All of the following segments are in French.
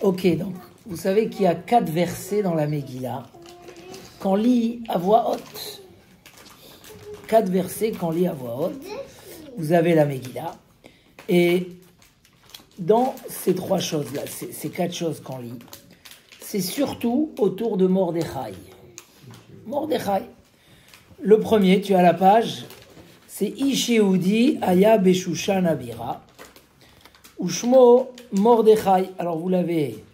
Ok, donc, vous savez qu'il y a 4 versets dans la Megillah qu'on lit à voix haute. 4 versets qu'on lit à voix haute. Vous avez la Megillah. Et dans ces 3 choses-là, ces 4 choses qu'on lit, c'est surtout autour de Mordechai. Mordechai. Le premier, tu as la page, c'est Ish Yehudi Aya Beshushan Abira. Ushmo Mordechai. Alors vous l'avez,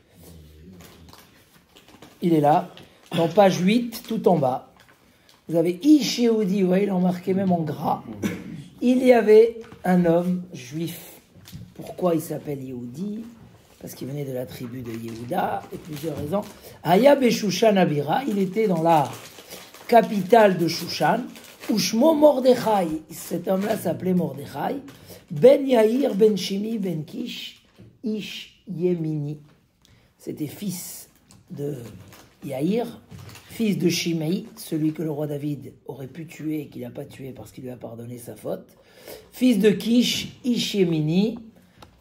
il est là, dans page 8, tout en bas. Vous avez Ish Yehudi, vous voyez, il est marqué même en gras. Il y avait un homme juif. Pourquoi il s'appelle Yehudi? Parce qu'il venait de la tribu de Yehuda, et plusieurs raisons. Aya Beshushan Abira, il était dans la capitale de Shushan. Ushmo Mordechai, cet homme-là s'appelait Mordechai. Ben Yair, Ben Shimi, Ben Kish, Ish Yemini. C'était fils de Yair, fils de Shimei, celui que le roi David aurait pu tuer et qu'il n'a pas tué parce qu'il lui a pardonné sa faute. Fils de Kish, Ish Yemini,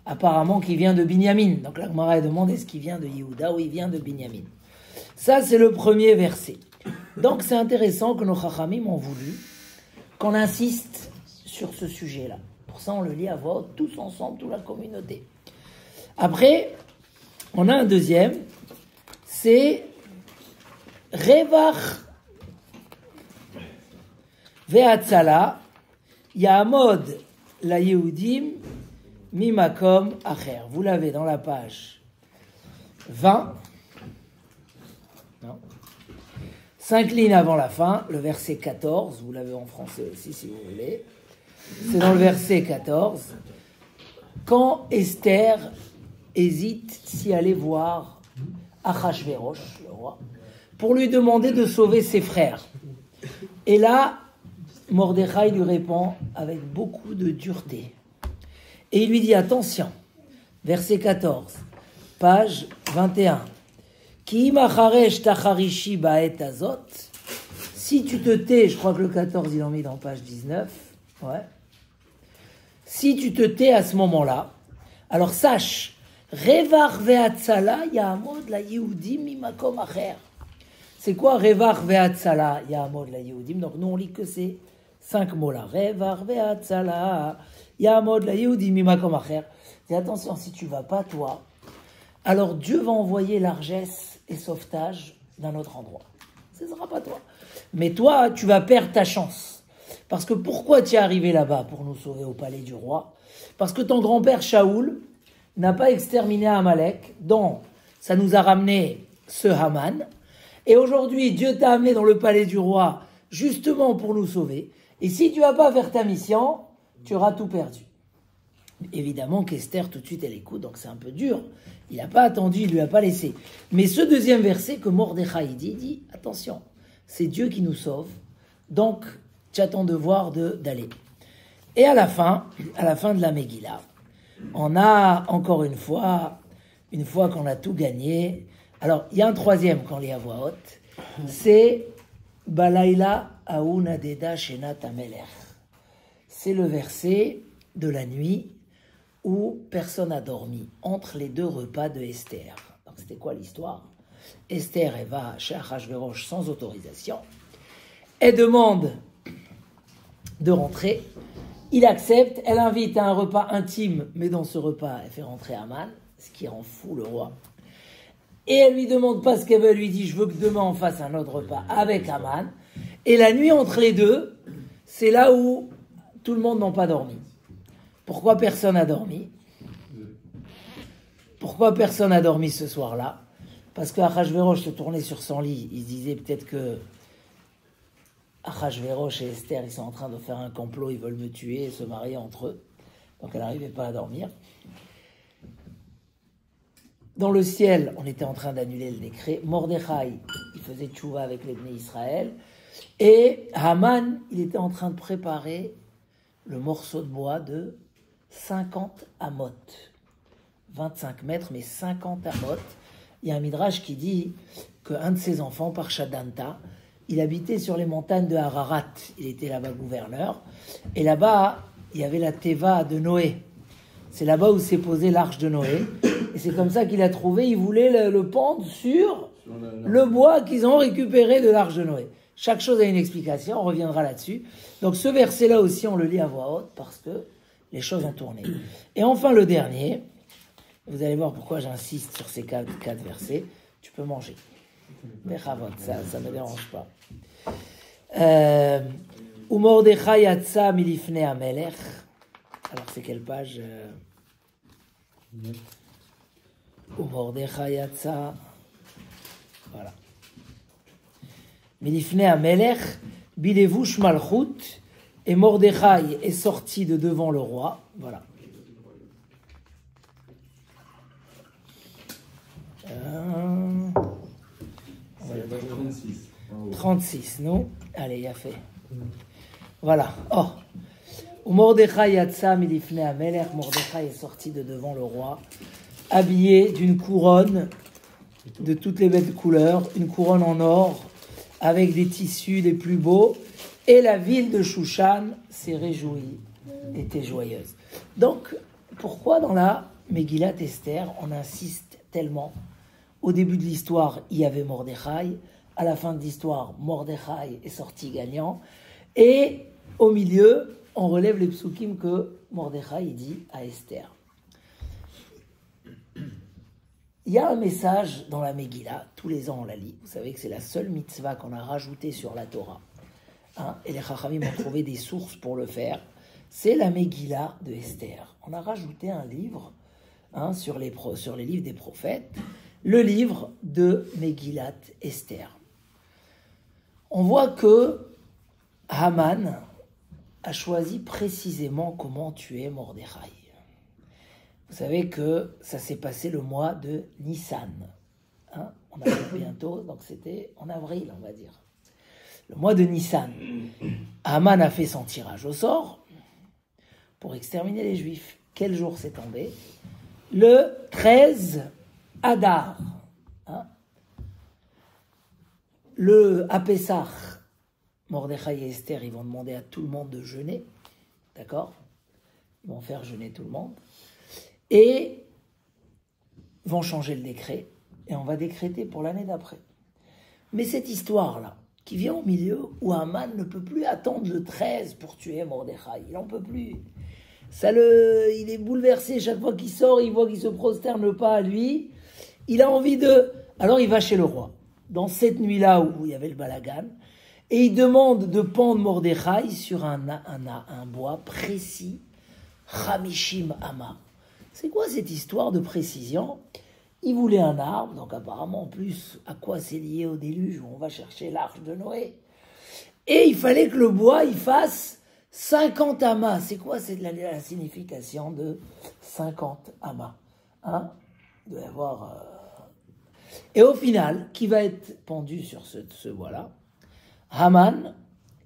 apparemment qui vient de Binyamin. Donc la Gemara demande est-ce qu'il vient de Yehuda ou il vient de Binyamin. Ça c'est le premier verset. Donc c'est intéressant que nos Chachamim ont voulu qu'on insiste sur ce sujet-là. Pour ça on le lit à voix haute, tous ensemble, toute la communauté. Après, on a un deuxième, c'est Revach Ve'atzala Ya'amod la Yehudim Mimakom Acher. Vous l'avez dans la page 20. Non. 5 lignes avant la fin, le verset 14. Vous l'avez en français aussi si vous voulez. C'est dans le verset 14. Quand Esther hésite si aller voir Achashverosh, le roi, pour lui demander de sauver ses frères. Et là, Mordechai lui répond avec beaucoup de dureté. Et il lui dit, attention, verset 14, page 21. Ki macharesh tacharishi ba'et azot. Si tu te tais, je crois que le 14, il en met dans page 19. Ouais. Si tu te tais à ce moment-là, alors sache, Revach ve'atzala ya'amod la Yehudim mimakom acher. C'est quoi Revach ve'atzala ya'amod la Yehudim? Donc nous on lit que ces 5 mots-là. Revach ve'atzala ya'amod la Yehudim mimakom acher. Et attention, si tu vas pas toi, alors Dieu va envoyer largesse et sauvetage d'un autre endroit. Ce ne sera pas toi. Mais toi, tu vas perdre ta chance. Parce que pourquoi tu es arrivé là-bas pour nous sauver au palais du roi? Parce que ton grand-père Shaoul n'a pas exterminé Amalek, donc ça nous a ramené ce Haman. Et aujourd'hui, Dieu t'a amené dans le palais du roi justement pour nous sauver. Et si tu vas pas faire ta mission, tu auras tout perdu. Évidemment qu'Esther, tout de suite, elle écoute, donc c'est un peu dur. Il n'a pas attendu, il lui a pas laissé. Mais ce deuxième verset que Mordechai dit, attention, c'est Dieu qui nous sauve, donc tu as ton devoir d'aller. Et à la fin de la Megillah, on a encore une fois qu'on a tout gagné. Alors, il y a un troisième qu'on lit à voix haute, c'est Balaïla Aounadeda Shenat Amelech. C'est le verset de la nuit où personne n'a dormi, entre les 2 repas de Esther. Donc, c'était quoi l'histoire? Esther, elle va chez Achashverosh sans autorisation. Elle demande de rentrer. Il accepte. Elle invite à un repas intime, mais dans ce repas, elle fait rentrer Haman, ce qui rend fou le roi. Et elle lui demande pas ce qu'elle veut. Elle lui dit, je veux que demain on fasse un autre repas avec Haman. Et la nuit entre les 2, c'est là où tout le monde n'a pas dormi. Pourquoi personne n'a dormi? Pourquoi personne n'a dormi ce soir-là? Parce que Achashverosh se tournait sur son lit. Il se disait peut-être que Achashverosh et Esther, ils sont en train de faire un complot, ils veulent me tuer et se marier entre eux. Donc elle n'arrivait pas à dormir. Dans le ciel, on était en train d'annuler le décret. Mordechai, il faisait tchouva avec les Bnei Israël. Et Haman, il était en train de préparer le morceau de bois de 50 amot. 25 mètres, mais 50 amot. Il y a un midrash qui dit qu'un de ses enfants, Parshadanta, il habitait sur les montagnes de Ararat. Il était là-bas gouverneur. Et là-bas, il y avait la Teva de Noé. C'est là-bas où s'est posée l'arche de Noé. Et c'est comme ça qu'il a trouvé, il voulait le pendre sur le bois qu'ils ont récupéré de l'Arche de Noé. Chaque chose a une explication, on reviendra là-dessus. Donc ce verset-là aussi, on le lit à voix haute parce que les choses ont tourné. Et enfin le dernier, vous allez voir pourquoi j'insiste sur ces quatre versets. Tu peux manger. Bechavot, ça ne me dérange pas. Mordechai yatsa milifnei hamelech. Alors c'est quelle page? Mordechai yatsa. Voilà. Milifnei hamelech, bilevush malchut, et Mordechai est sorti de devant le roi. Voilà. 36, non? Allez, il a fait. Voilà. Oh. Mordechai yatsa milifnei hamelech. Mordechai est sorti de devant le roi, habillé d'une couronne de toutes les belles couleurs, une couronne en or, avec des tissus les plus beaux, et la ville de Shushan s'est réjouie, était joyeuse. Donc, pourquoi dans la Megillat Esther, on insiste tellement? Au début de l'histoire, il y avait Mordechai. À la fin de l'histoire, Mordechai est sorti gagnant. Et au milieu, on relève les psukim que Mordechai dit à Esther. Il y a un message dans la Megillah, tous les ans on la lit. Vous savez que c'est la seule mitzvah qu'on a rajoutée sur la Torah. Et les Chachamim ont trouvé des sources pour le faire. C'est la Megillah de Esther. On a rajouté un livre sur les livres des prophètes. Le livre de Megillat Esther. On voit que Haman a choisi précisément comment tuer Mordechai. Vous savez que ça s'est passé le mois de Nissan. On arrive bientôt, donc c'était en avril, on va dire. Le mois de Nissan. Haman a fait son tirage au sort pour exterminer les Juifs. Quel jour c'est tombé? Le 13 Adar. À Pessah, Mordechai et Esther, ils vont demander à tout le monde de jeûner. D'accord? Ils vont faire jeûner tout le monde. Et vont changer le décret. Et on va décréter pour l'année d'après. Mais cette histoire-là, qui vient au milieu, où Haman ne peut plus attendre le 13 pour tuer Mordechai. Il n'en peut plus. Il est bouleversé. Chaque fois qu'il sort, il voit qu'il ne se prosterne pas à lui. Il a envie de... Alors il va chez le roi. Dans cette nuit-là où il y avait le balagan. Et il demande de pendre Mordechai sur un bois précis. Chamishim Ama. C'est quoi cette histoire de précision? Il voulait un arbre, donc apparemment en plus, à quoi c'est lié au déluge où on va chercher l'arche de Noé. Et il fallait que le bois, il fasse 50 amas. C'est quoi la signification de 50 amas? Il doit y avoir... Et au final, qui va être pendu sur ce bois-là? Haman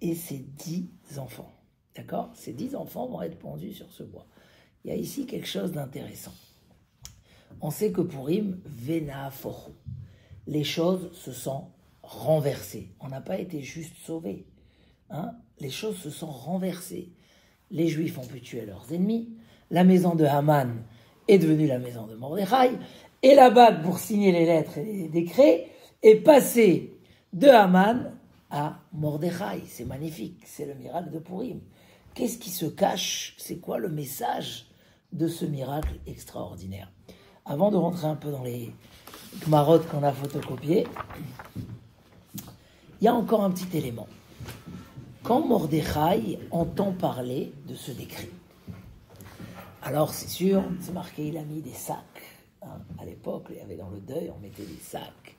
et ses 10 enfants. D'accord? Ces 10 enfants vont être pendus sur ce bois. Il y a ici quelque chose d'intéressant. On sait que pour Purim, Venaforu, les choses se sont renversées. On n'a pas été juste sauvés. Les choses se sont renversées. Les Juifs ont pu tuer leurs ennemis. La maison de Haman est devenue la maison de Mordechai. Et la bague pour signer les lettres et les décrets est passée de Haman à Mordechai. C'est magnifique. C'est le miracle de Purim. Qu'est-ce qui se cache? C'est quoi le message de ce miracle extraordinaire? Avant de rentrer un peu dans les gmarottes qu'on a photocopiées, il y a encore un petit élément. Quand Mordechai entend parler de ce décret, alors c'est sûr, c'est marqué, il a mis des sacs. À l'époque, il y avait dans le deuil, on mettait des sacs.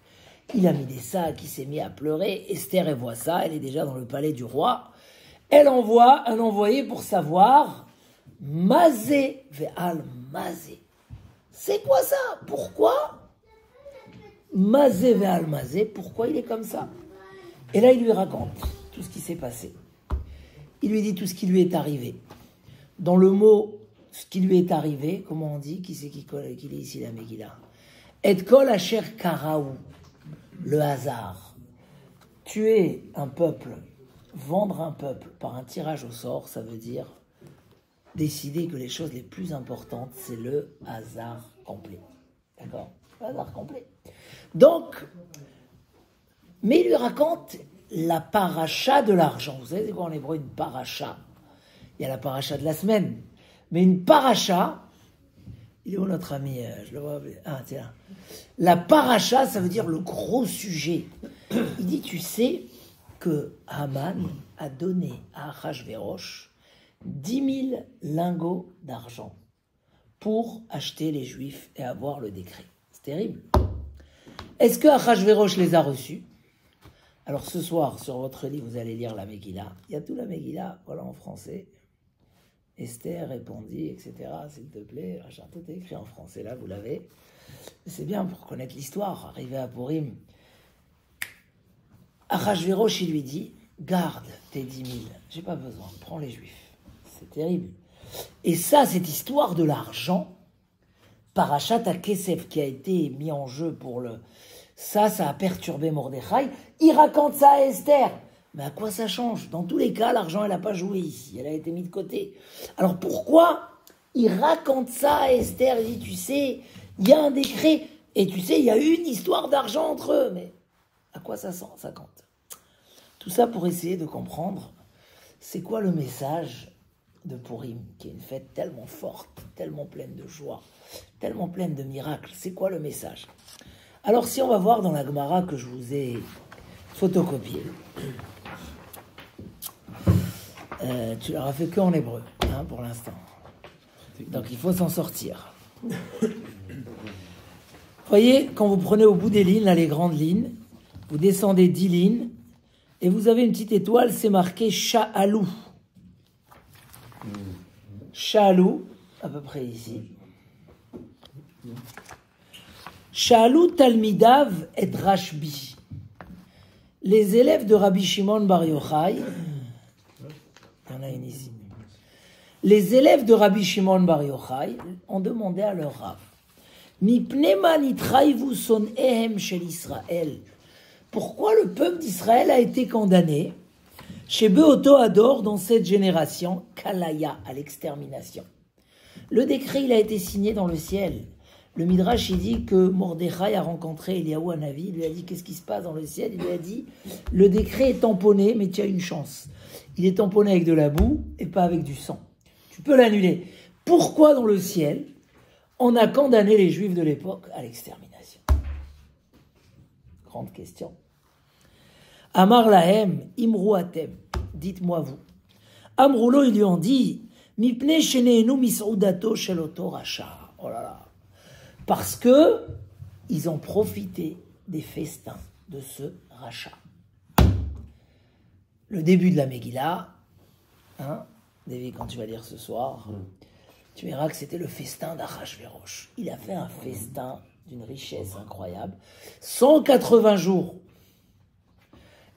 Il a mis des sacs, il s'est mis à pleurer. Esther, elle voit ça, elle est déjà dans le palais du roi. Elle envoie un envoyé pour savoir Mazé ve'al Mazé. C'est quoi ça? Pourquoi Mazé ve'al Mazé? Pourquoi il est comme ça? Et là, il lui raconte tout ce qui s'est passé. Il lui dit tout ce qui lui est arrivé. Dans le mot ce qui lui est arrivé, comment on dit? Qui c'est qui est ici la Megillah? Et kol asher karaou, le hasard. Tuer un peuple, vendre un peuple par un tirage au sort, ça veut dire décider que les choses les plus importantes, c'est le hasard complet. D'accord? Hasard complet. Donc, mais il lui raconte la paracha de l'argent. Vous savez, c'est quoi en hébreu une paracha? Il y a la paracha de la semaine. Mais une paracha, il est où notre ami? Je le vois. Ah, tiens. La paracha, ça veut dire le gros sujet. Il dit, tu sais que Haman a donné à Achashverosh 10 000 lingots d'argent pour acheter les Juifs et avoir le décret. C'est terrible. Est-ce que Achashverosh les a reçus? Alors ce soir, sur votre lit, vous allez lire la Megillah. Il y a tout la Megillah, voilà en français. Esther répondit, etc. S'il te plaît, tout est écrit en français, là, vous l'avez. C'est bien pour connaître l'histoire. Arrivé à Purim, Achashverosh, il lui dit, garde tes 10 000, j'ai pas besoin, prends les Juifs. C'est terrible. Et ça, cette histoire de l'argent, Parashat HaKesef, qui a été mis en jeu pour le... Ça a perturbé Mordechai. Il raconte ça à Esther. Mais à quoi ça change? Dans tous les cas, l'argent, elle n'a pas joué ici. Elle a été mise de côté. Alors pourquoi il raconte ça à Esther? Il dit, tu sais, il y a un décret. Et tu sais, il y a une histoire d'argent entre eux. Mais à quoi ça compte? Tout ça pour essayer de comprendre c'est quoi le message de Purim, qui est une fête tellement forte, tellement pleine de joie, tellement pleine de miracles. C'est quoi le message? Alors si on va voir dans la Gemara que je vous ai photocopié, tu l'auras fait que en hébreu, hein, pour l'instant. Donc il faut s'en sortir. Voyez, quand vous prenez au bout des lignes, là, les grandes lignes, vous descendez 10 lignes, et vous avez une petite étoile, c'est marqué Sha'alou. Sha'alou, à peu près ici. Sha'alou Talmidav et Rashbi. Les élèves de Rabbi Shimon Bar Yochai, il y en a une ici. Les élèves de Rabbi Shimon Bar Yochai ont demandé à leur Rav, Mipnema nitraivu son ehem shel Israël. Pourquoi le peuple d'Israël a été condamné chez Beoto Ador dans cette génération, Kalaya, à l'extermination? Le décret, il a été signé dans le ciel. Le Midrash, il dit que Mordechai a rencontré Eliaou Hanavi, il lui a dit qu'est-ce qui se passe dans le ciel, il lui a dit le décret est tamponné, mais tu as une chance. Il est tamponné avec de la boue et pas avec du sang. Tu peux l'annuler. Pourquoi dans le ciel, on a condamné les Juifs de l'époque à l'extermination? Grande question. Amar lahem, imru atem, dites-moi vous. Amroulo, ils lui ont dit, mipne sheneenu mis'udato shel oto racha. Oh là là. Parce que ils ont profité des festins de ce rachat. Le début de la Megillah, hein, David, quand tu vas lire ce soir, tu verras que c'était le festin d'Achashverosh. Il a fait un festin d'une richesse incroyable, 180 jours.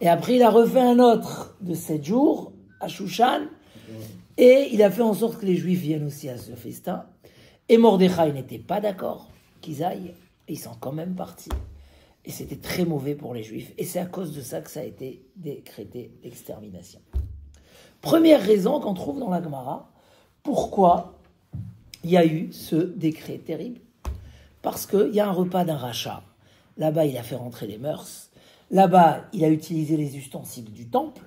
Et après, il a refait un autre de 7 jours à Shushan, et il a fait en sorte que les Juifs viennent aussi à ce festin. Et Mordechai n'était pas d'accord qu'ils aillent, et ils sont quand même partis. Et c'était très mauvais pour les Juifs, et c'est à cause de ça que ça a été décrété l'extermination. Première raison qu'on trouve dans la Gemara, pourquoi il y a eu ce décret terrible? Parce qu'il y a un repas d'un rachat. Là-bas, il a fait rentrer les mœurs. Là-bas, il a utilisé les ustensiles du temple.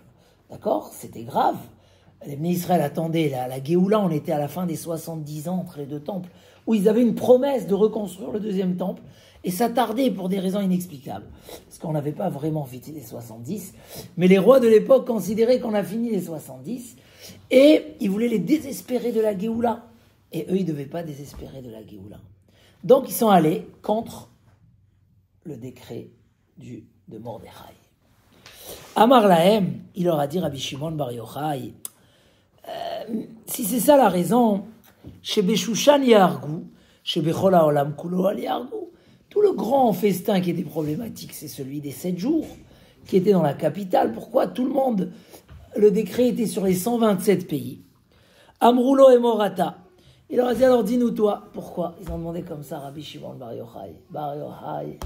D'accord? C'était grave. Les Bnei Israël attendaient la Géoula, on était à la fin des 70 ans entre les deux temples, où ils avaient une promesse de reconstruire le deuxième temple, et ça tardait pour des raisons inexplicables, parce qu'on n'avait pas vraiment fêté les 70, mais les rois de l'époque considéraient qu'on a fini les 70, et ils voulaient les désespérer de la Géoula, et eux, ils ne devaient pas désespérer de la Géoula. Donc, ils sont allés contre le décret de Mordechai. Amar lahem, il leur a dit, Rabbi Shimon Bar Yochai, si c'est ça la raison, chez Beshushan Yargou, chez Bechol Haolam Kulo Al Yargou, tout le grand festin qui était problématique, c'est celui des 7 jours, qui était dans la capitale. Pourquoi tout le monde, le décret était sur les 127 pays. Amroulo et Morata. Il leur a dit, alors dis-nous toi, pourquoi? Ils ont demandé comme ça, Rabbi Shimon Bar Yochai. Bar Yochai.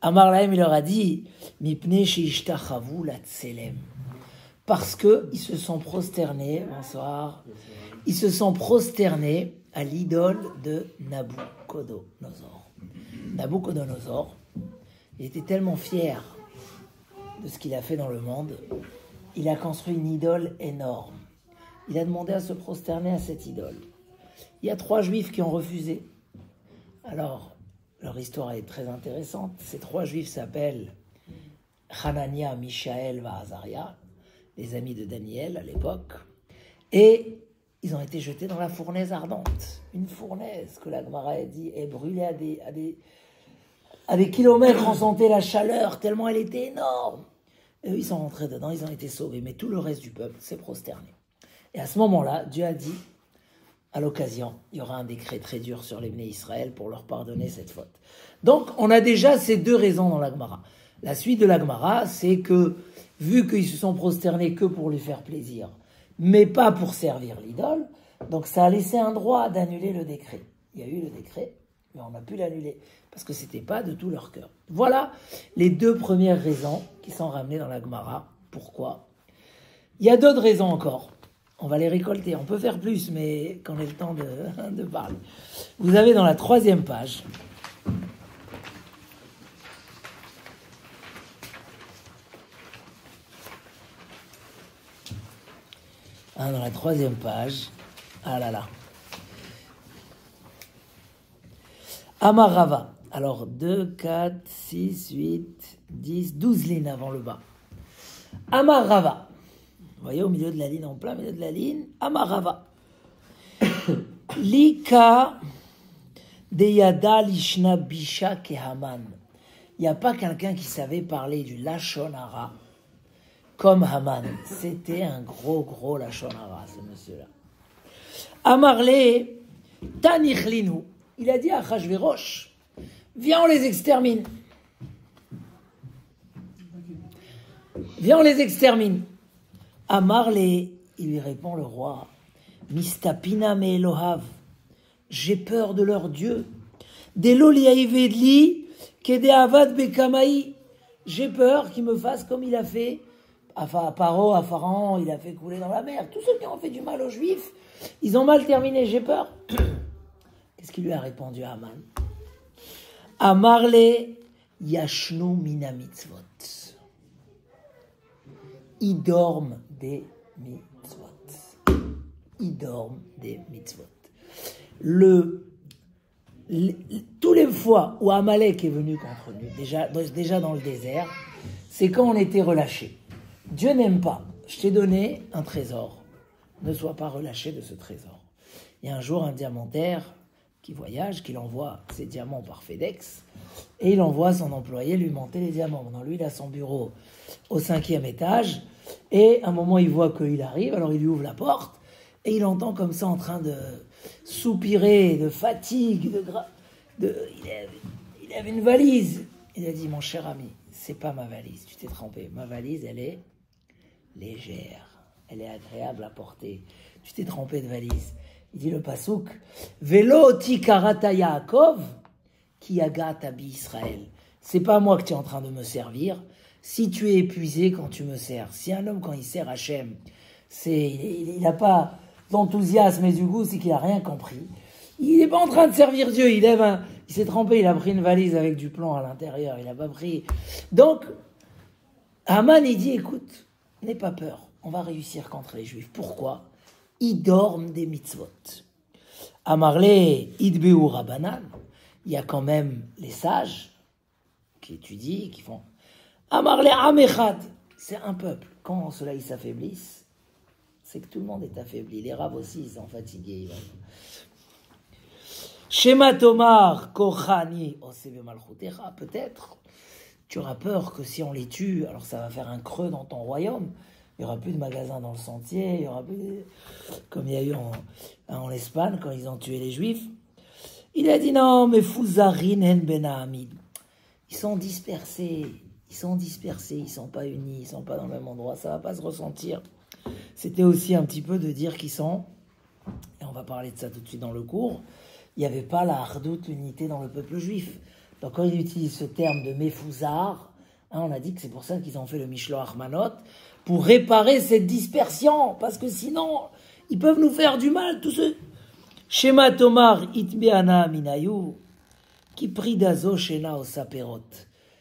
Amar lahem, il leur a dit, Mipne sheishtachavu latselem. Parce qu'ils se sont prosternés, bonsoir, ils se sont prosternés à l'idole de Nabucodonosor. Nabuchodonosor, il était tellement fier de ce qu'il a fait dans le monde, il a construit une idole énorme. Il a demandé à se prosterner à cette idole. Il y a 3 juifs qui ont refusé. Alors, leur histoire est très intéressante. Ces 3 juifs s'appellent Hanania, Mishaël, Azaria, les amis de Daniel à l'époque. Et ils ont été jetés dans la fournaise ardente. Une fournaise que la Gemara a dit est brûlée à des kilomètres, on sentait la chaleur tellement elle était énorme. Et eux, ils sont rentrés dedans, ils ont été sauvés. Mais tout le reste du peuple s'est prosterné. Et à ce moment-là, Dieu a dit, à l'occasion, il y aura un décret très dur sur les Bnei Israël pour leur pardonner cette faute. Donc, on a déjà ces 2 raisons dans la Gemara. La suite de la Gemara, c'est que, vu qu'ils se sont prosternés que pour lui faire plaisir, mais pas pour servir l'idole, donc ça a laissé un droit d'annuler le décret. Il y a eu le décret, mais on a pu l'annuler, parce que c'était pas de tout leur cœur. Voilà les 2 premières raisons qui sont ramenées dans la Gemara. Pourquoi? Il y a d'autres raisons encore. On va les récolter. On peut faire plus, mais quand on ait le temps de parler. Vous avez dans la 3e page, dans la 3e page, ah là là, Amar Rava. Alors 2, 4, 6, 8, 10, 12 lignes avant le bas. Amar Rava. Vous voyez, au milieu de la ligne, en plein milieu de la ligne, Amarava. Lika deyada lishna bisha kehaman. Il n'y a pas quelqu'un qui savait parler du Lachon Hara comme Haman. C'était un gros Lachon Hara, ce monsieur-là. Amarle tanichlinu. Il a dit à Achashverosh, viens, on les extermine. Viens, on les extermine. Amarle, il lui répond le roi, Mistapina me Elohav, j'ai peur de leur Dieu. Delo liaïvedli, kede avad bekamaï, j'ai peur qu'il me fasse comme il a fait à Paro, à Pharaon, il a fait couler dans la mer. Tous ceux qui ont fait du mal aux Juifs, ils ont mal terminé, j'ai peur. Qu'est-ce qu'il lui a répondu à Haman? Amarle yashnu mina mitzvot. Ils dorment des mitzvot. Ils dorment des mitzvot. Tous les fois où Amalek est venu contre nous, déjà dans le désert, c'est quand on était relâchés. Dieu n'aime pas. Je t'ai donné un trésor. Ne sois pas relâché de ce trésor. Il y a un jour un diamantaire qui voyage, qui envoie ses diamants par FedEx, et il envoie son employé lui monter les diamants. Maintenant, lui, il a son bureau au 5e étage, et à un moment, il voit qu'il arrive, alors il lui ouvre la porte, et il entend comme ça en train de soupirer, de fatigue, il avait une valise. Il a dit, mon cher ami, c'est pas ma valise, tu t'es trompé. Ma valise, elle est légère, elle est agréable à porter. Tu t'es trompé de valise. Il dit le pasouk, Velo tikarata Yaakov, ki agata bi Israël. C'est pas moi que tu es en train de me servir. Si tu es épuisé quand tu me sers, si un homme quand il sert Hachem, il n'a pas d'enthousiasme et du goût, c'est qu'il a rien compris. Il n'est pas en train de servir Dieu. Il s'est trompé. Il a pris une valise avec du plomb à l'intérieur. Il n'a pas pris. Donc, Haman il dit, écoute, n'aie pas peur. On va réussir contre les Juifs. Pourquoi? Ils dorment des mitzvot. Amarle idbeu rabanan. Il y a quand même les sages qui étudient, qui font. Amarle amechad. C'est un peuple. Quand ceux-là ils s'affaiblissent, c'est que tout le monde est affaibli. Les raves aussi, ils sont fatigués. Shema Tomar Kochani Osebe Malchutecha. Peut-être tu auras peur que si on les tue, alors ça va faire un creux dans ton royaume. Il n'y aura plus de magasins dans le sentier, il y aura plus comme il y a eu en Espagne quand ils ont tué les Juifs. Il a dit non, mais Fouzarin en Ben Hamid. Ils sont dispersés, ils sont pas unis, ils sont pas dans le même endroit, ça va pas se ressentir. C'était aussi un petit peu de dire qu'ils sont, et on va parler de ça tout de suite dans le cours, il n'y avait pas la hardoute, l'unité dans le peuple juif. Donc quand il utilise ce terme de Mefouzar, on a dit que c'est pour ça qu'ils ont fait le Mishloach Manot, pour réparer cette dispersion, parce que sinon, ils peuvent nous faire du mal, tous ceux. Shema Tomar Itbeana Minayu, Qui prie d'azo shena au saperot.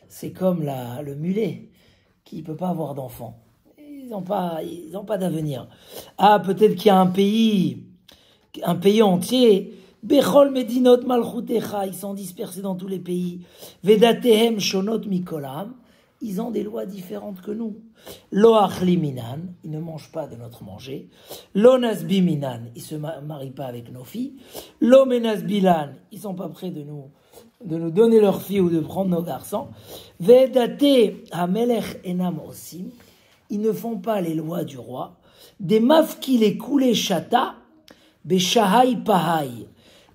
C'est comme le mulet qui ne peut pas avoir d'enfant. Ils n'ont pas d'avenir. Ah, peut-être qu'il y a un pays entier. Bechol medinot malchutecha, ils sont dispersés dans tous les pays. Vedatehem shonot mikolam, ils ont des lois différentes que nous. Lo achli minan, ils ne mangent pas de notre manger. Lo nasbi minan, ils se marient pas avec nos filles. Lo menasbilan, ils sont pas prêts de nous donner leurs filles ou de prendre nos garçons. Vedate hamelech enam osim, ils ne font pas les lois du roi. Des mafkile koule shata, beshahai pahai.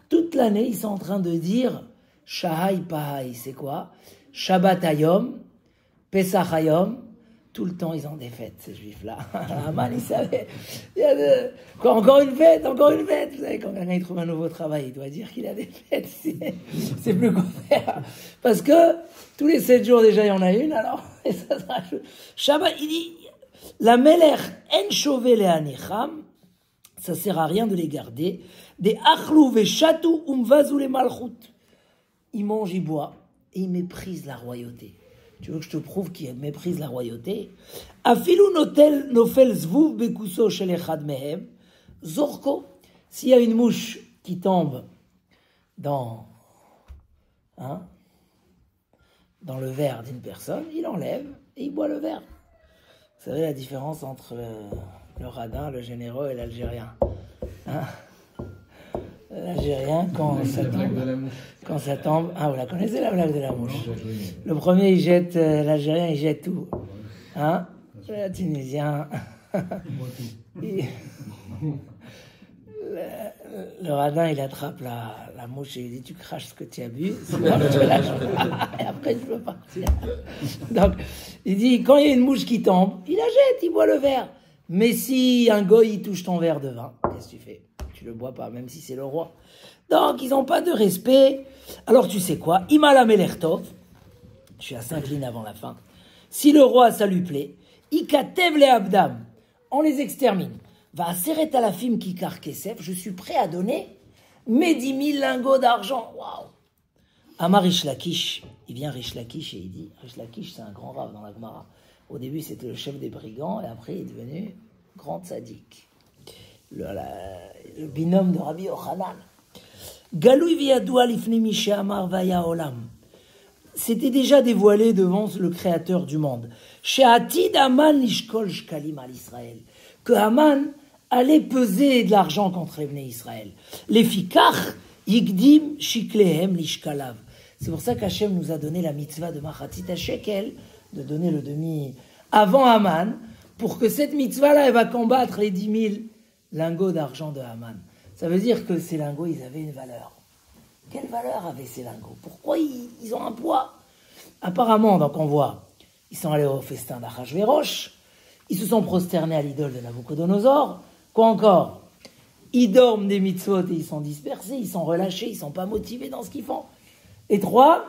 Toute l'année, ils sont en train de dire Shahai Pahai, c'est quoi? Shabbat Hayom, Pesach Hayom. Tout le temps, ils ont des fêtes, ces juifs-là. Aman, il savait. Encore une fête. Vous savez, quand quelqu'un trouve un nouveau travail, il doit dire qu'il a des fêtes. C'est plus quoi faire. Parce que tous les 7 jours, déjà, il y en a une. Alors, et ça sera Shabbat, il dit la Melech en chové le anicham. Ça sert à rien de les garder. Des achlou veshatou umvazou les malchut. Ils mangent, ils boivent et ils méprisent la royauté. Tu veux que je te prouve qu'ils méprisent la royauté? Afilou nofel zvouv bekuso shel echad mehem zorko. S'il y a une mouche qui tombe dans le verre d'une personne, il enlève et il boit le verre. Vous savez la différence entre le radin, le généreux et l'Algérien. L'Algérien, quand ça tombe... Ah, vous la connaissez, la blague de la mouche? Le premier, l'Algérien, il jette tout. Le Tunisien... Le radin, il attrape la mouche et il dit, tu craches ce que tu as bu, sinon je te lâche pas. Et après, je peux partir. Donc, il dit, quand il y a une mouche qui tombe, il la jette, il boit le verre. Mais si un goy, il touche ton verre de vin, qu'est-ce que tu fais? Tu le bois pas, même si c'est le roi. Donc, ils n'ont pas de respect. Alors, tu sais quoi? Imala Melertov, je suis à 5 lignes avant la fin. Si le roi, ça lui plaît, Ikatev le Abdam, on les extermine. Va serrer à la film qui kesef, je suis prêt à donner mes 10 000 lingots d'argent. Waouh! Amar Rish Lakish, il vient Rish Lakish et il dit, Rish Lakish c'est un grand rave dans la Gemara. Au début c'était le chef des brigands et après il est devenu grand tzaddik. Le binôme de Rabbi Yochanan. Galoui viadoua lifni mishe amar vaya olam. C'était déjà dévoilé devant le créateur du monde. She'atid Haman lishkol shkalim al Israël. Que Haman allait peser de l'argent contre les Bnei Israël. Les fikach yigdim shiklehem lishkalav. C'est pour ça qu'Hachem nous a donné la mitzvah de machatit shekel, de donner le demi avant Haman, pour que cette mitzvah-là, elle va combattre les 10 000 lingots d'argent de Haman. Ça veut dire que ces lingots, ils avaient une valeur. Quelle valeur avaient ces lingots? Pourquoi ils ont un poids? Apparemment, donc on voit, ils sont allés au festin d'Achashverosh, ils se sont prosternés à l'idole de Nabucodonosor. Quoi encore? Ils dorment des mitzvot et ils sont dispersés, ils sont relâchés, ils ne sont pas motivés dans ce qu'ils font. Et 3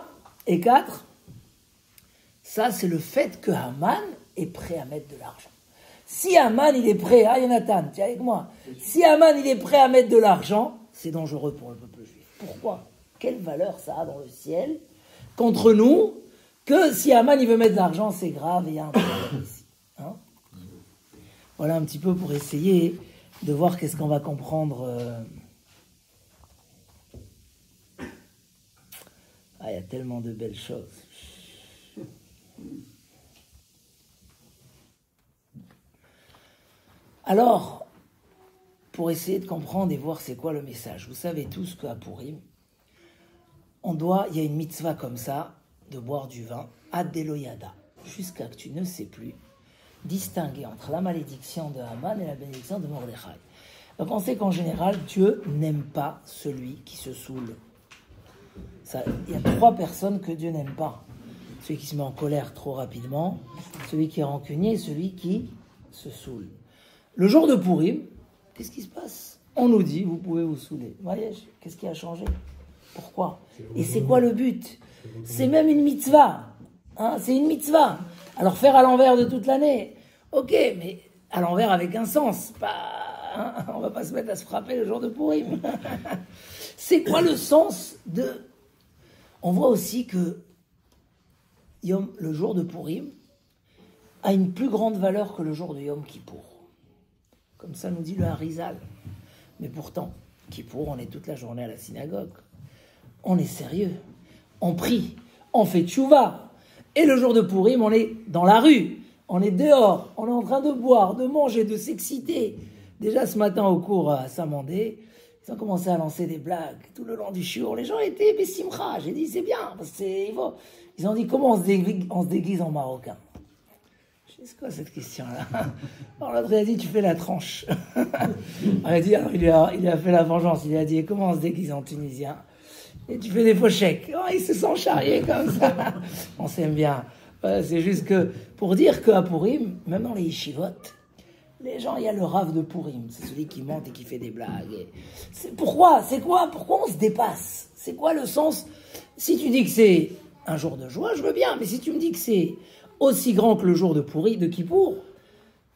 et 4, ça c'est le fait que Haman est prêt à mettre de l'argent. Si Haman il est prêt, Yonatan, tu es avec moi? Si Haman il est prêt à mettre de l'argent, c'est dangereux pour le peuple juif. Pourquoi? Quelle valeur ça a dans le ciel contre nous que si Haman il veut mettre de l'argent, c'est grave et il y a un problème ici. Voilà un petit peu pour essayer de voir qu'est-ce qu'on va comprendre. Il y a tellement de belles choses. Alors, pour essayer de comprendre et voir c'est quoi le message, vous savez tous qu'à Purim, il y a une mitzvah comme ça, de boire du vin, ad deloyada, jusqu'à que tu ne sais plus distinguer entre la malédiction de Haman et la bénédiction de Mordechai. Donc on sait qu'en général, Dieu n'aime pas celui qui se saoule. Il y a 3 personnes que Dieu n'aime pas. Celui qui se met en colère trop rapidement, celui qui est rancunier et celui qui se saoule. Le jour de Purim, qu'est-ce qui se passe? On nous dit, vous pouvez vous saouler. Voyez, qu'est-ce qui a changé? Pourquoi? Et c'est quoi le but? C'est même une mitzvah. C'est une mitzvah. Alors faire à l'envers de toute l'année, ok, mais à l'envers avec un sens. On va pas se mettre à se frapper le jour de Purim. C'est quoi le sens de... On voit aussi que le jour de Purim a une plus grande valeur que le jour de Yom Kippour. Comme ça nous dit le Harizal. Mais pourtant, Kippour, on est toute la journée à la synagogue. On est sérieux. On prie. On fait tchouva. Et le jour de Purim, on est dans la rue. On est dehors. On est en train de boire, de manger, de s'exciter. Déjà ce matin au cours à Saint-Mandé, ils ont commencé à lancer des blagues tout le long du shiur. Les gens étaient bessimcha. J'ai dit c'est bien. Parce que ils ont dit comment on se déguise en marocain. Je dis c'est quoi cette question-là? Alors l'autre il a dit tu fais la tranche. Alors, il a fait la vengeance. Il a dit comment on se déguise en tunisien? Et tu fais des faux chèques. Oh, ils se sont charriés comme ça. On s'aime bien. C'est juste que pour dire qu'à Purim, même dans les yeshivot, les gens, il y a le rave de Purim. C'est celui qui monte et qui fait des blagues. Pourquoi? C'est quoi? Pourquoi on se dépasse? C'est quoi le sens? Si tu dis que c'est un jour de joie, je veux bien. Mais si tu me dis que c'est aussi grand que le jour de Purim, de Kippour,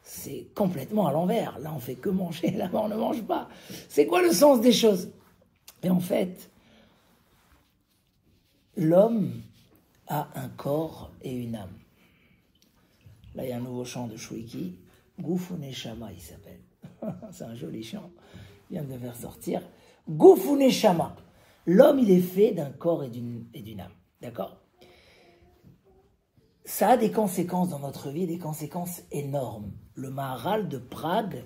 c'est complètement à l'envers. Là, on fait que manger. Là-bas, on ne mange pas. C'est quoi le sens des choses? Et en fait, l'homme a un corps et une âme. Là, il y a un nouveau chant de Shouiki. Gouf ou Neshama, il s'appelle. C'est un joli chant. Il vient de le faire sortir. Gouf ou Neshama. L'homme, il est fait d'un corps et d'une âme. D'accord? Ça a des conséquences dans notre vie, des conséquences énormes. Le Maharal de Prague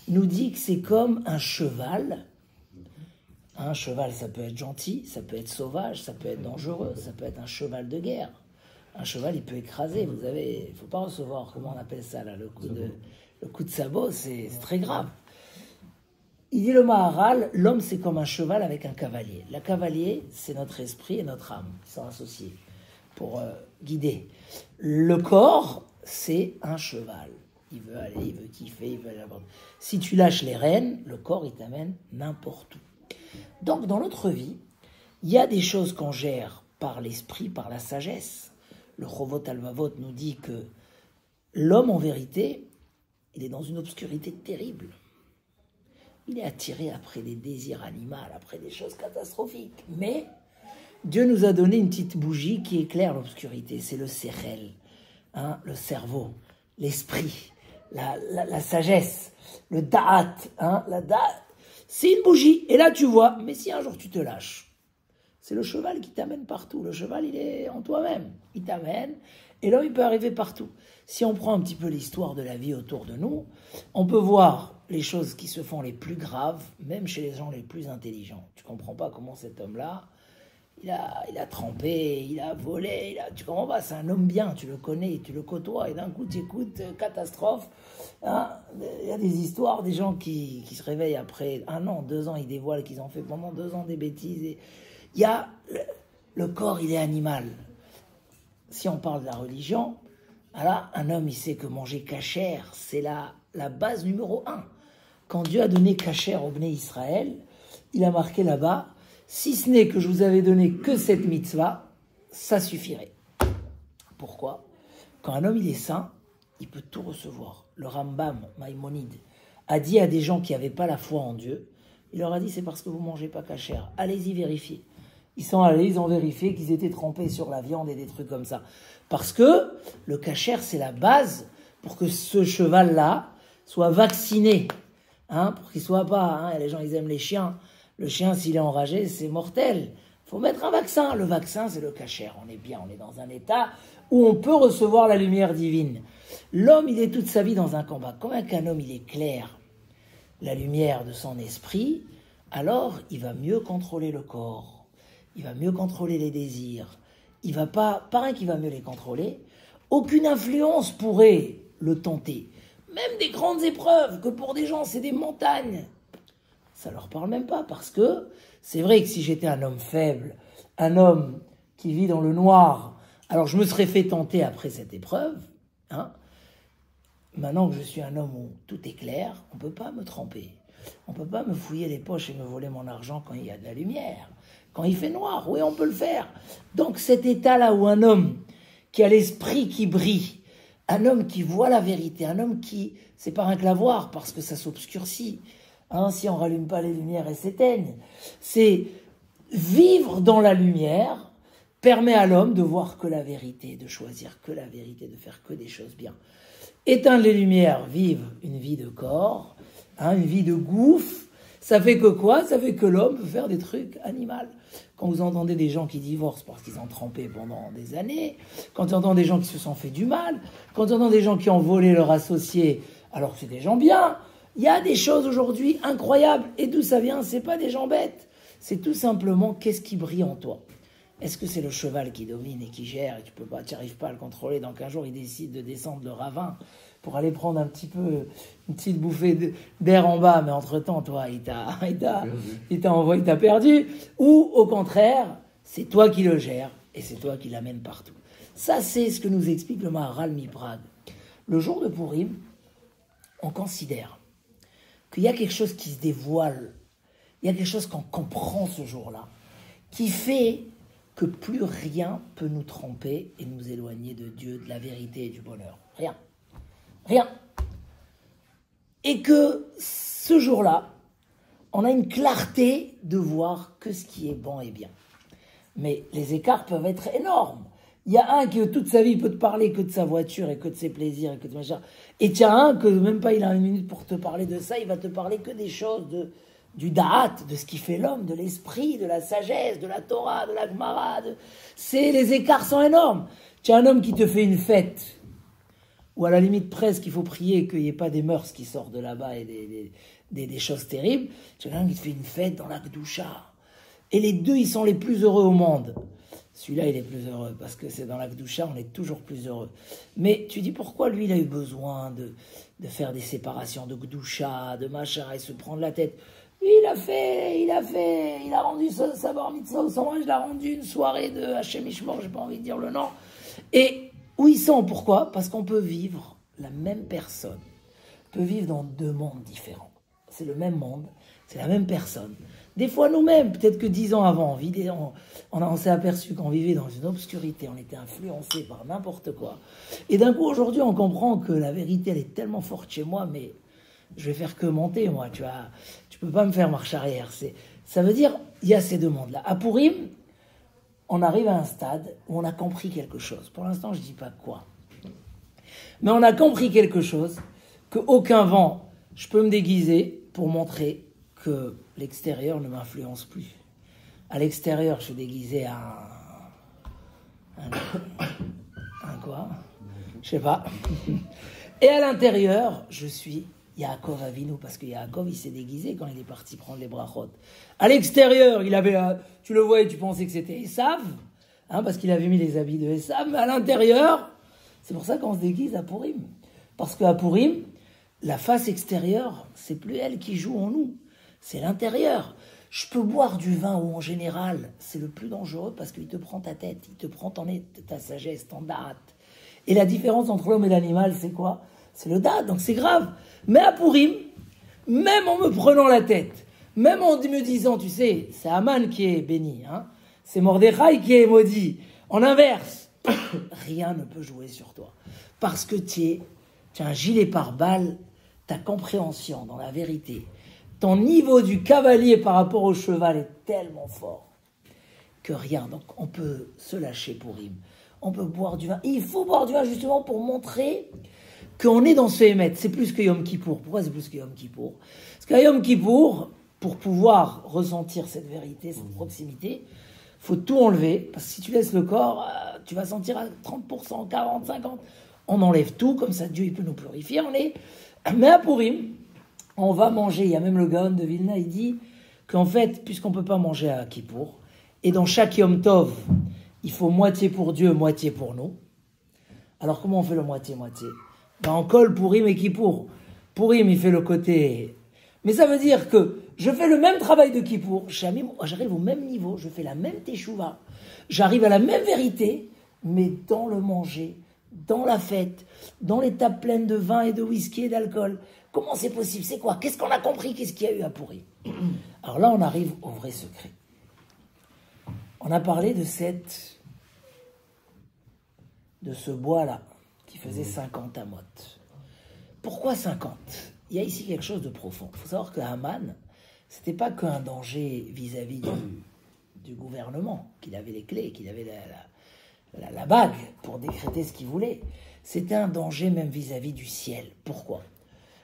nous dit que c'est comme un cheval. Un cheval, ça peut être gentil, ça peut être sauvage, ça peut être dangereux, ça peut être un cheval de guerre. Un cheval, il peut écraser. Vous avez, il ne faut pas recevoir, comment on appelle ça là, le coup de sabot, c'est très grave. Il dit le Maharal, l'homme c'est comme un cheval avec un cavalier. Le cavalier, c'est notre esprit et notre âme qui sont associés pour guider. Le corps, c'est un cheval. Il veut aller, il veut kiffer, il veut aller là-bas. Si tu lâches les rênes, le corps, il t'amène n'importe où. Donc, dans notre vie, il y a des choses qu'on gère par l'esprit, par la sagesse. Le Chovot Alvavot nous dit que l'homme, en vérité, il est dans une obscurité terrible. Il est attiré après des désirs animaux, après des choses catastrophiques. Mais Dieu nous a donné une petite bougie qui éclaire l'obscurité. C'est le sechel, le cerveau, l'esprit, la sagesse, le da'at. La da'at, c'est une bougie. Et là, tu vois, mais si un jour tu te lâches, c'est le cheval qui t'amène partout. Le cheval, il est en toi-même. Il t'amène. Et l'homme, il peut arriver partout. Si on prend un petit peu l'histoire de la vie autour de nous, on peut voir les choses qui se font les plus graves, même chez les gens les plus intelligents. Tu comprends pas comment cet homme-là, il a trempé, il a volé, tu comprends pas, c'est un homme bien, tu le connais, tu le côtoies, et d'un coup tu écoutes, catastrophe. Il y a des histoires, des gens qui se réveillent après 1 an, 2 ans, ils dévoilent qu'ils ont fait pendant 2 ans des bêtises. Et il y a le corps, il est animal. Si on parle de la religion, alors un homme, il sait que manger kasher, c'est la base numéro 1. Quand Dieu a donné kasher au Bnei Israël, il a marqué là-bas, si ce n'est que je vous avais donné que cette mitzvah, ça suffirait. Pourquoi? Quand un homme il est saint, il peut tout recevoir. Le Rambam, Maïmonide, a dit à des gens qui n'avaient pas la foi en Dieu, il leur a dit c'est parce que vous ne mangez pas kasher. Allez-y vérifier. Ils sont allés, ils ont vérifié qu'ils étaient trempés sur la viande et des trucs comme ça. Parce que le kasher, c'est la base pour que ce cheval-là soit vacciné. Pour qu'il ne soit pas... les gens, ils aiment les chiens. Le chien, s'il est enragé, c'est mortel. Il faut mettre un vaccin. Le vaccin, c'est le kasher. On est bien, on est dans un état où on peut recevoir la lumière divine. L'homme, il est toute sa vie dans un combat. Comme qu'un homme, il éclaire la lumière de son esprit, alors il va mieux contrôler le corps. Il va mieux contrôler les désirs. Il va pas, pareil qu'il va mieux les contrôler, aucune influence pourrait le tenter. Même des grandes épreuves, que pour des gens c'est des montagnes, ça leur parle même pas, parce que c'est vrai que si j'étais un homme faible, un homme qui vit dans le noir, alors je me serais fait tenter après cette épreuve. Maintenant que je suis un homme où tout est clair, on ne peut pas me tromper. On ne peut pas me fouiller les poches et me voler mon argent quand il y a de la lumière. Quand il fait noir, oui, on peut le faire. Donc cet état-là où un homme qui a l'esprit qui brille, un homme qui voit la vérité, un homme qui, c'est pas un clavoir parce que ça s'obscurcit, si on rallume pas les lumières, elles s'éteignent. C'est vivre dans la lumière, permet à l'homme de voir que la vérité, de choisir que la vérité, de faire que des choses bien. Éteindre les lumières, vivre une vie de corps, une vie de gouffre, ça fait que quoi? Ça fait que l'homme peut faire des trucs animaux. Quand vous entendez des gens qui divorcent parce qu'ils ont trempé pendant des années, quand vous entendez des gens qui se sont fait du mal, quand vous entendez des gens qui ont volé leur associé alors que c'est des gens bien, il y a des choses aujourd'hui incroyables. Et d'où ça vient? C'est pas des gens bêtes. C'est tout simplement qu'est-ce qui brille en toi. Est-ce que c'est le cheval qui domine et qui gère et tu n'y arrives pas à le contrôler, donc un jour il décide de descendre le ravin pour aller prendre un petit peu, une petite bouffée d'air en bas, mais entre-temps, toi, il t'a perdu. Ou, au contraire, c'est toi qui le gères et c'est toi qui l'amènes partout. Ça, c'est ce que nous explique le Maharal Miprag. Le jour de Purim, on considère qu'il y a quelque chose qui se dévoile, il y a quelque chose qu'on comprend ce jour-là, qui fait que plus rien peut nous tromper et nous éloigner de Dieu, de la vérité et du bonheur. Rien. Rien. Et que ce jour-là, on a une clarté de voir que ce qui est bon et bien. Mais les écarts peuvent être énormes. Il y a un qui toute sa vie peut te parler que de sa voiture et que de ses plaisirs et que de machin. Et tu as un que même pas il a une minute pour te parler de ça, il va te parler que des choses du da'at, de ce qui fait l'homme, de l'esprit, de la sagesse, de la Torah, de la Gemara. Les écarts sont énormes. Tu as un homme qui te fait une fête, ou à la limite presque, il faut prier qu'il n'y ait pas des mœurs qui sortent de là-bas et des choses terribles. Tu as un qui te fait une fête dans la Kedusha. Et les deux, ils sont les plus heureux au monde. Celui-là, il est plus heureux, parce que c'est dans la Kedusha, on est toujours plus heureux. Mais tu dis, pourquoi lui, il a eu besoin de faire des séparations de Kedusha, de machin, et se prendre la tête? Lui, il a rendu sa bar mitzvah au sang, je l'ai rendu une soirée de Hachem Ishmor, j'ai pas envie de dire le nom. Et où ils sont, pourquoi? Parce qu'on peut vivre, la même personne peut vivre dans deux mondes différents. C'est le même monde, c'est la même personne. Des fois nous-mêmes, peut-être que 10 ans avant, on s'est aperçu qu'on vivait dans une obscurité, on était influencé par n'importe quoi. Et d'un coup, aujourd'hui, on comprend que la vérité, elle est tellement forte chez moi, mais je vais faire que monter, moi, tu peux pas me faire marche arrière. Ça veut dire, il y a ces deux mondes-là. À Purim, on arrive à un stade où on a compris quelque chose. Pour l'instant, je dis pas quoi. Mais on a compris quelque chose, qu'aucun vent, je peux me déguiser pour montrer que l'extérieur ne m'influence plus. À l'extérieur, je suis déguisé à un quoi? Je sais pas. Et à l'intérieur, je suis Yaakov Avinu, parce que Yaakov, il s'est déguisé quand il est parti prendre les brachot. À l'extérieur, tu le voyais, tu pensais que c'était Esav, parce qu'il avait mis les habits de Esav, mais à l'intérieur, c'est pour ça qu'on se déguise à Purim. Parce qu'à Purim, la face extérieure, c'est plus elle qui joue en nous, c'est l'intérieur. Je peux boire du vin où en général, c'est le plus dangereux parce qu'il te prend ta tête, il te prend ta sagesse, ton da'at. Et la différence entre l'homme et l'animal, c'est quoi? C'est le da'at, donc c'est grave. Mais à Purim, même en me prenant la tête, même en me disant, tu sais, c'est Haman qui est béni, c'est Mordechai qui est maudit, en inverse, rien ne peut jouer sur toi. Parce que tu as un gilet pare-balles, ta compréhension dans la vérité, ton niveau du cavalier par rapport au cheval est tellement fort que rien. Donc on peut se lâcher Purim, on peut boire du vin. Et il faut boire du vin justement pour montrer qu'on est dans ce émet. C'est plus que Yom Kippour. Pourquoi c'est plus que Yom Kippour? Parce qu'à Yom Kippour, pour pouvoir ressentir cette vérité, cette proximité, il faut tout enlever. Parce que si tu laisses le corps, tu vas sentir à 30%, 40%, 50%. On enlève tout, comme ça Dieu il peut nous purifier. Mais à Purim, on va manger. Il y a même le Gaon de Vilna, il dit qu'en fait, puisqu'on ne peut pas manger à Kippour, et dans chaque Yom Tov, il faut moitié pour Dieu, moitié pour nous. Alors comment on fait le moitié-moitié? On colle Purim et Kippour. Purim, il fait le côté... Mais ça veut dire que je fais le même travail de Kippour, j'arrive au même niveau, je fais la même teshuva, j'arrive à la même vérité, mais dans le manger, dans la fête, dans les tables pleines de vin et de whisky et d'alcool. Comment c'est possible? C'est quoi? Qu'est-ce qu'on a compris? Qu'est-ce qu'il y a eu à Purim? Alors là, on arrive au vrai secret. On a parlé de ce bois-là, qui faisait 50 amotes. Pourquoi 50? Il y a ici quelque chose de profond. Il faut savoir que Haman, c'était pas qu'un danger vis-à-vis du gouvernement, qu'il avait les clés, qu'il avait la bague pour décréter ce qu'il voulait. C'était un danger même vis-à-vis du ciel. Pourquoi?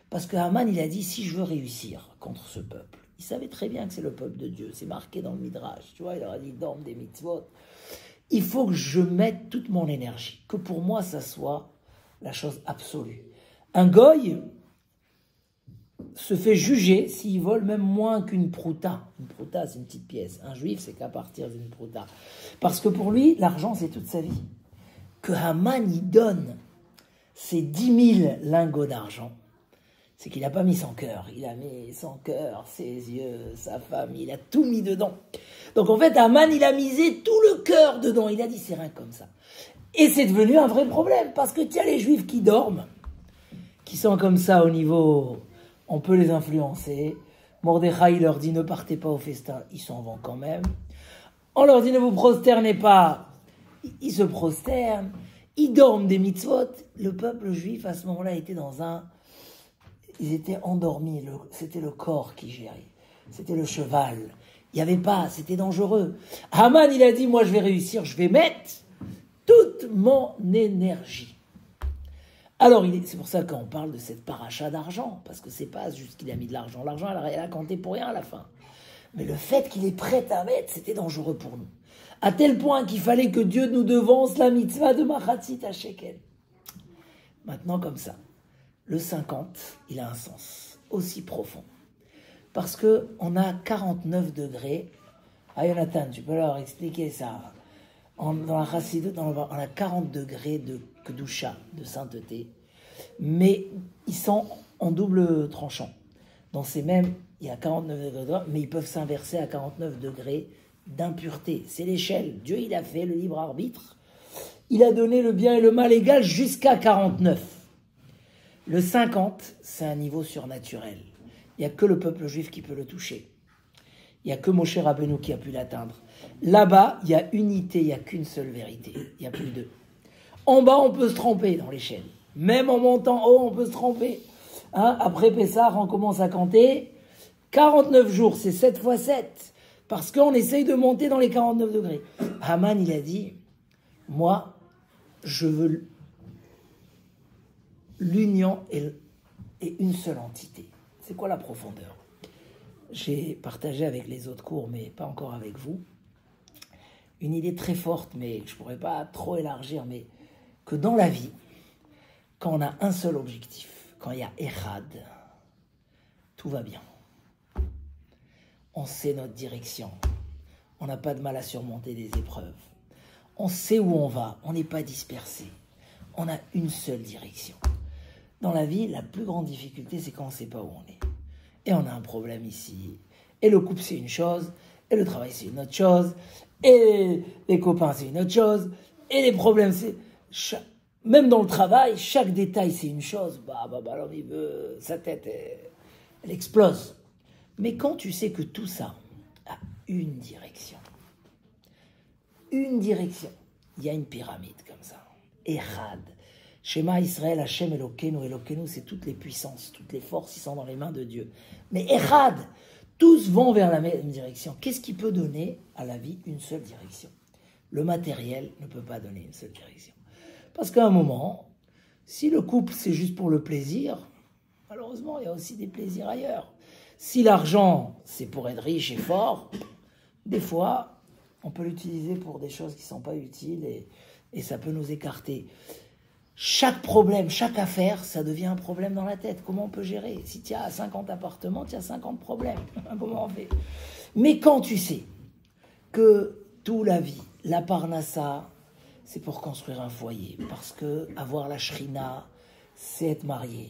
Parce que Haman, il a dit, si je veux réussir contre ce peuple, il savait très bien que c'est le peuple de Dieu, c'est marqué dans le Midrash, tu vois, il leur a dit, dorme des mitzvot. Il faut que je mette toute mon énergie, que pour moi, ça soit la chose absolue. Un goy se fait juger s'il vole même moins qu'une prouta. Une prouta, c'est une petite pièce. Un juif, c'est qu'à partir d'une prouta. Parce que pour lui, l'argent, c'est toute sa vie. Que Haman y donne ses 10 000 lingots d'argent, c'est qu'il n'a pas mis son cœur. Il a mis son cœur, ses yeux, sa femme, il a tout mis dedans. Donc en fait, Haman, il a misé tout le cœur dedans. Il a dit, c'est rien comme ça. Et c'est devenu un vrai problème, parce que tu as les juifs qui dorment, qui sont comme ça au niveau... On peut les influencer. Mordechai leur dit, ne partez pas au festin, ils s'en vont quand même. On leur dit, ne vous prosternez pas, ils se prosternent. Ils dorment des mitzvot. Le peuple juif, à ce moment-là, était dans un... Ils étaient endormis, c'était le corps qui gérait, c'était le cheval. Il n'y avait pas, c'était dangereux. Haman, il a dit, moi je vais réussir, je vais mettre toute mon énergie. Alors, c'est pour ça qu'on parle de cette paracha d'argent, parce que c'est pas juste qu'il a mis de l'argent. L'argent, elle a compté pour rien à la fin. Mais le fait qu'il est prêt à mettre, c'était dangereux pour nous. À tel point qu'il fallait que Dieu nous devance la mitzvah de Machatzit à Shekel. Maintenant, comme ça. Le 50, il a un sens aussi profond. Parce qu'on a 49 degrés. Ah, Jonathan, tu peux leur expliquer ça. Dans la Chassidut, on a 40 degrés de Kedusha, de sainteté. Mais ils sont en double tranchant. Dans ces mêmes, il y a 49 degrés, mais ils peuvent s'inverser à 49 degrés d'impureté. C'est l'échelle. Dieu, il a fait le libre arbitre. Il a donné le bien et le mal égal jusqu'à 49. Le 50, c'est un niveau surnaturel. Il n'y a que le peuple juif qui peut le toucher. Il n'y a que Moshe Rabbeinu qui a pu l'atteindre. Là-bas, il y a unité, il n'y a qu'une seule vérité. Il n'y a plus deux. En bas, on peut se tromper dans l'échelle. Même en montant haut, on peut se tromper. Hein? Après Pessah, on commence à compter. 49 jours, c'est 7 fois 7. Parce qu'on essaye de monter dans les 49 degrés. Haman, il a dit, moi, je veux l'union et une seule entité. C'est quoi la profondeur? J'ai partagé avec les autres cours, mais pas encore avec vous, une idée très forte, mais je ne pourrais pas trop élargir, mais que dans la vie, quand on a un seul objectif, quand il y a Echad, tout va bien. On sait notre direction. On n'a pas de mal à surmonter des épreuves. On sait où on va. On n'est pas dispersé. On a une seule direction. Dans la vie, la plus grande difficulté, c'est quand on ne sait pas où on est. Et on a un problème ici. Et le couple, c'est une chose. Et le travail, c'est une autre chose. Et les copains, c'est une autre chose. Et les problèmes, c'est... Même dans le travail, chaque détail, c'est une chose. L'homme, il veut... Sa tête, elle explose. Mais quand tu sais que tout ça a une direction, il y a une pyramide comme ça. Echad. Shema Israël, Hashem Elokeinu. Elokeinu, c'est toutes les puissances, toutes les forces, ils sont dans les mains de Dieu. Mais Echad, tous vont vers la même direction. Qu'est-ce qui peut donner à la vie une seule direction? Le matériel ne peut pas donner une seule direction. Parce qu'à un moment, si le couple, c'est juste pour le plaisir, malheureusement, il y a aussi des plaisirs ailleurs. Si l'argent, c'est pour être riche et fort, des fois, on peut l'utiliser pour des choses qui ne sont pas utiles et ça peut nous écarter. Chaque problème, chaque affaire, ça devient un problème dans la tête. Comment on peut gérer? Si tu as 50 appartements, tu as 50 problèmes. Comment on fait? Mais quand tu sais que toute la vie, la parnassa, c'est pour construire un foyer. Parce que avoir la shrina, c'est être marié.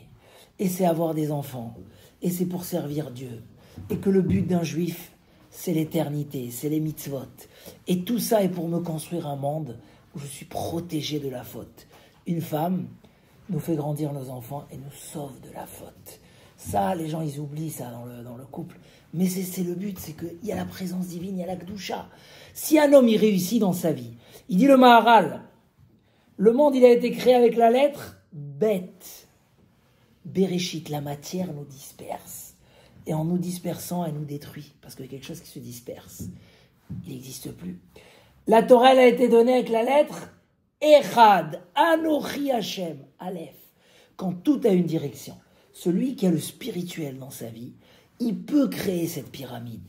Et c'est avoir des enfants. Et c'est pour servir Dieu. Et que le but d'un juif, c'est l'éternité, c'est les mitzvot. Et tout ça est pour me construire un monde où je suis protégé de la faute. Une femme nous fait grandir nos enfants et nous sauve de la faute. Ça, les gens, ils oublient ça dans le couple. Mais c'est le but, c'est qu'il y a la présence divine, il y a la Kedusha. Si un homme, il réussit dans sa vie, il dit le Maharal, le monde, il a été créé avec la lettre bête. Bereshit, la matière nous disperse. Et en nous dispersant, elle nous détruit. Parce qu'il y a quelque chose qui se disperse. il n'existe plus. La Torah, elle a été donnée avec la lettre Echad, Anochi Hashem, Aleph. Quand tout a une direction, celui qui a le spirituel dans sa vie, il peut créer cette pyramide.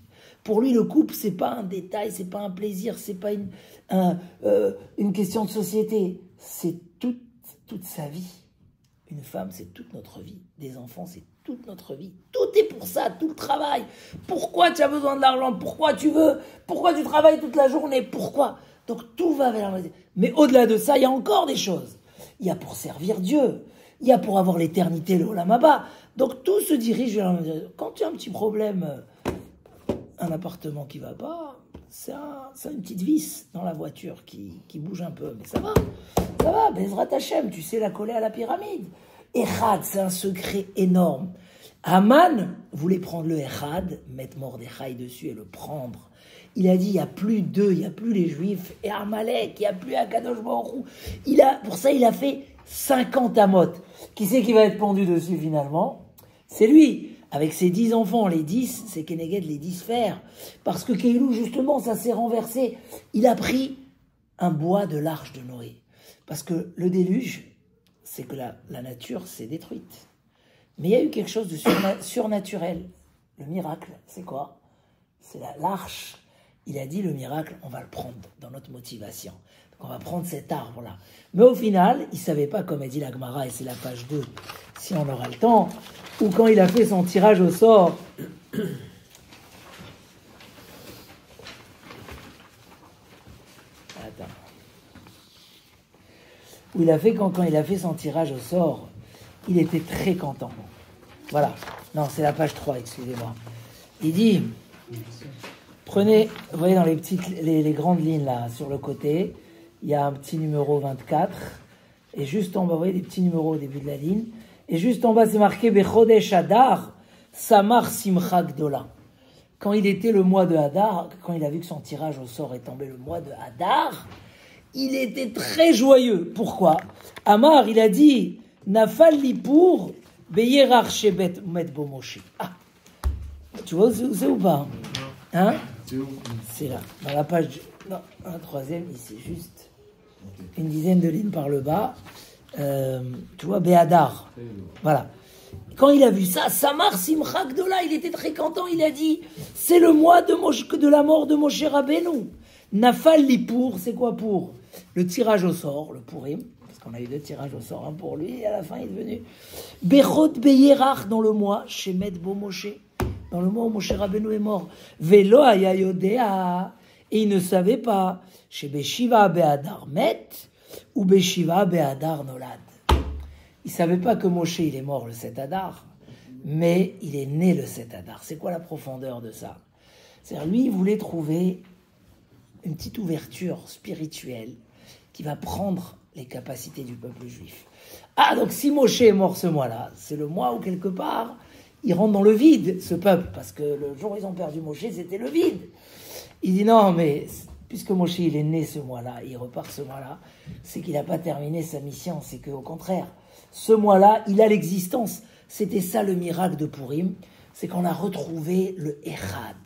Pour lui, le couple, c'est pas un détail, c'est pas un plaisir, c'est pas une question de société. C'est toute sa vie. Une femme, c'est toute notre vie. Des enfants, c'est toute notre vie. Tout est pour ça, tout le travail. Pourquoi tu as besoin de l'argent? Pourquoi tu travailles toute la journée? Pourquoi? Donc tout va vers la... Mais au-delà de ça, il y a encore des choses. Il y a pour servir Dieu. Il y a pour avoir l'éternité, le Olam Haba. Donc tout se dirige vers la... Quand tu as un petit problème, un appartement qui va pas, c'est une petite vis dans la voiture qui bouge un peu. Mais ça va, Bezrat Hashem, tu sais la coller à la pyramide. Echad, c'est un secret énorme. Haman voulait prendre le Echad, mettre Mordechai dessus et le prendre. Il a dit, il n'y a plus d'eux, il n'y a plus les Juifs, et Amalek, il n'y a plus Akadosh Baruch Hu. Pour ça, il a fait 50 amot. Qui c'est qui va être pendu dessus finalement? C'est lui. Avec ses 10 enfants, les 10, c'est Keneged les 10 fers. Parce que Keilou, justement, ça s'est renversé. Il a pris un bois de l'arche de Noé. Parce que le déluge, c'est que la nature s'est détruite. Mais il y a eu quelque chose de surnaturel. Le miracle, c'est quoi? C'est l'arche. Il a dit le miracle, on va le prendre dans notre motivation. Donc on va prendre cet arbre-là. Mais au final, il ne savait pas, comme a dit la Gemara, et c'est la page 2, si on aura le temps, ou quand il a fait son tirage au sort. Attends. Où il a fait quand il a fait son tirage au sort, il était très content. Voilà. Non, c'est la page 3, excusez-moi. Il dit, prenez, vous voyez dans les grandes lignes là, sur le côté, il y a un petit numéro 24, et juste en bas, vous voyez des petits numéros au début de la ligne, et juste en bas c'est marqué Bechodesh Hadar, Samar Simcha Gdola. Quand il était le mois de Hadar, quand il a vu que son tirage au sort est tombé le mois de Hadar, il était très joyeux. Pourquoi? Amar, il a dit, Nafal Lipour, Beyerar Shebet Met Bomoshe. Ah, tu vois où c'est ou pas? Hein? C'est là, dans la page... Non, un troisième, ici, juste une dizaine de lignes par le bas. Tu vois, Béhadar. Voilà. Quand il a vu ça, Samar Simcha Gdola, il était très content, il a dit, c'est le mois de la mort de Moshe Rabbeinu. Nafal Lipour, c'est quoi pour? Le tirage au sort, le Purim, parce qu'on a eu 2 tirages au sort, un pour lui, et à la fin il est devenu Bechot Beyerach dans le mois, Shemet Bo Moshe, dans le mois où Moshe Rabbeinu est mort. Velo Aya Yodea, et il ne savait pas, chez Beshiva Be'adar Met, ou Beshiva Be'adar Nolad. Il ne savait pas que Moshe il est mort le 7 Adar, mais il est né le 7 Adar. C'est quoi la profondeur de ça? C'est-à-dire, lui, il voulait trouver une petite ouverture spirituelle qui va prendre les capacités du peuple juif. Ah, donc si Moshe est mort ce mois-là, c'est le mois où quelque part, il rentre dans le vide, ce peuple, parce que le jour où ils ont perdu Moshe, c'était le vide. Il dit non, mais puisque Moshe il est né ce mois-là, il repart ce mois-là, c'est qu'il n'a pas terminé sa mission, c'est qu'au contraire, ce mois-là, il a l'existence. C'était ça le miracle de Purim, c'est qu'on a retrouvé le Echad.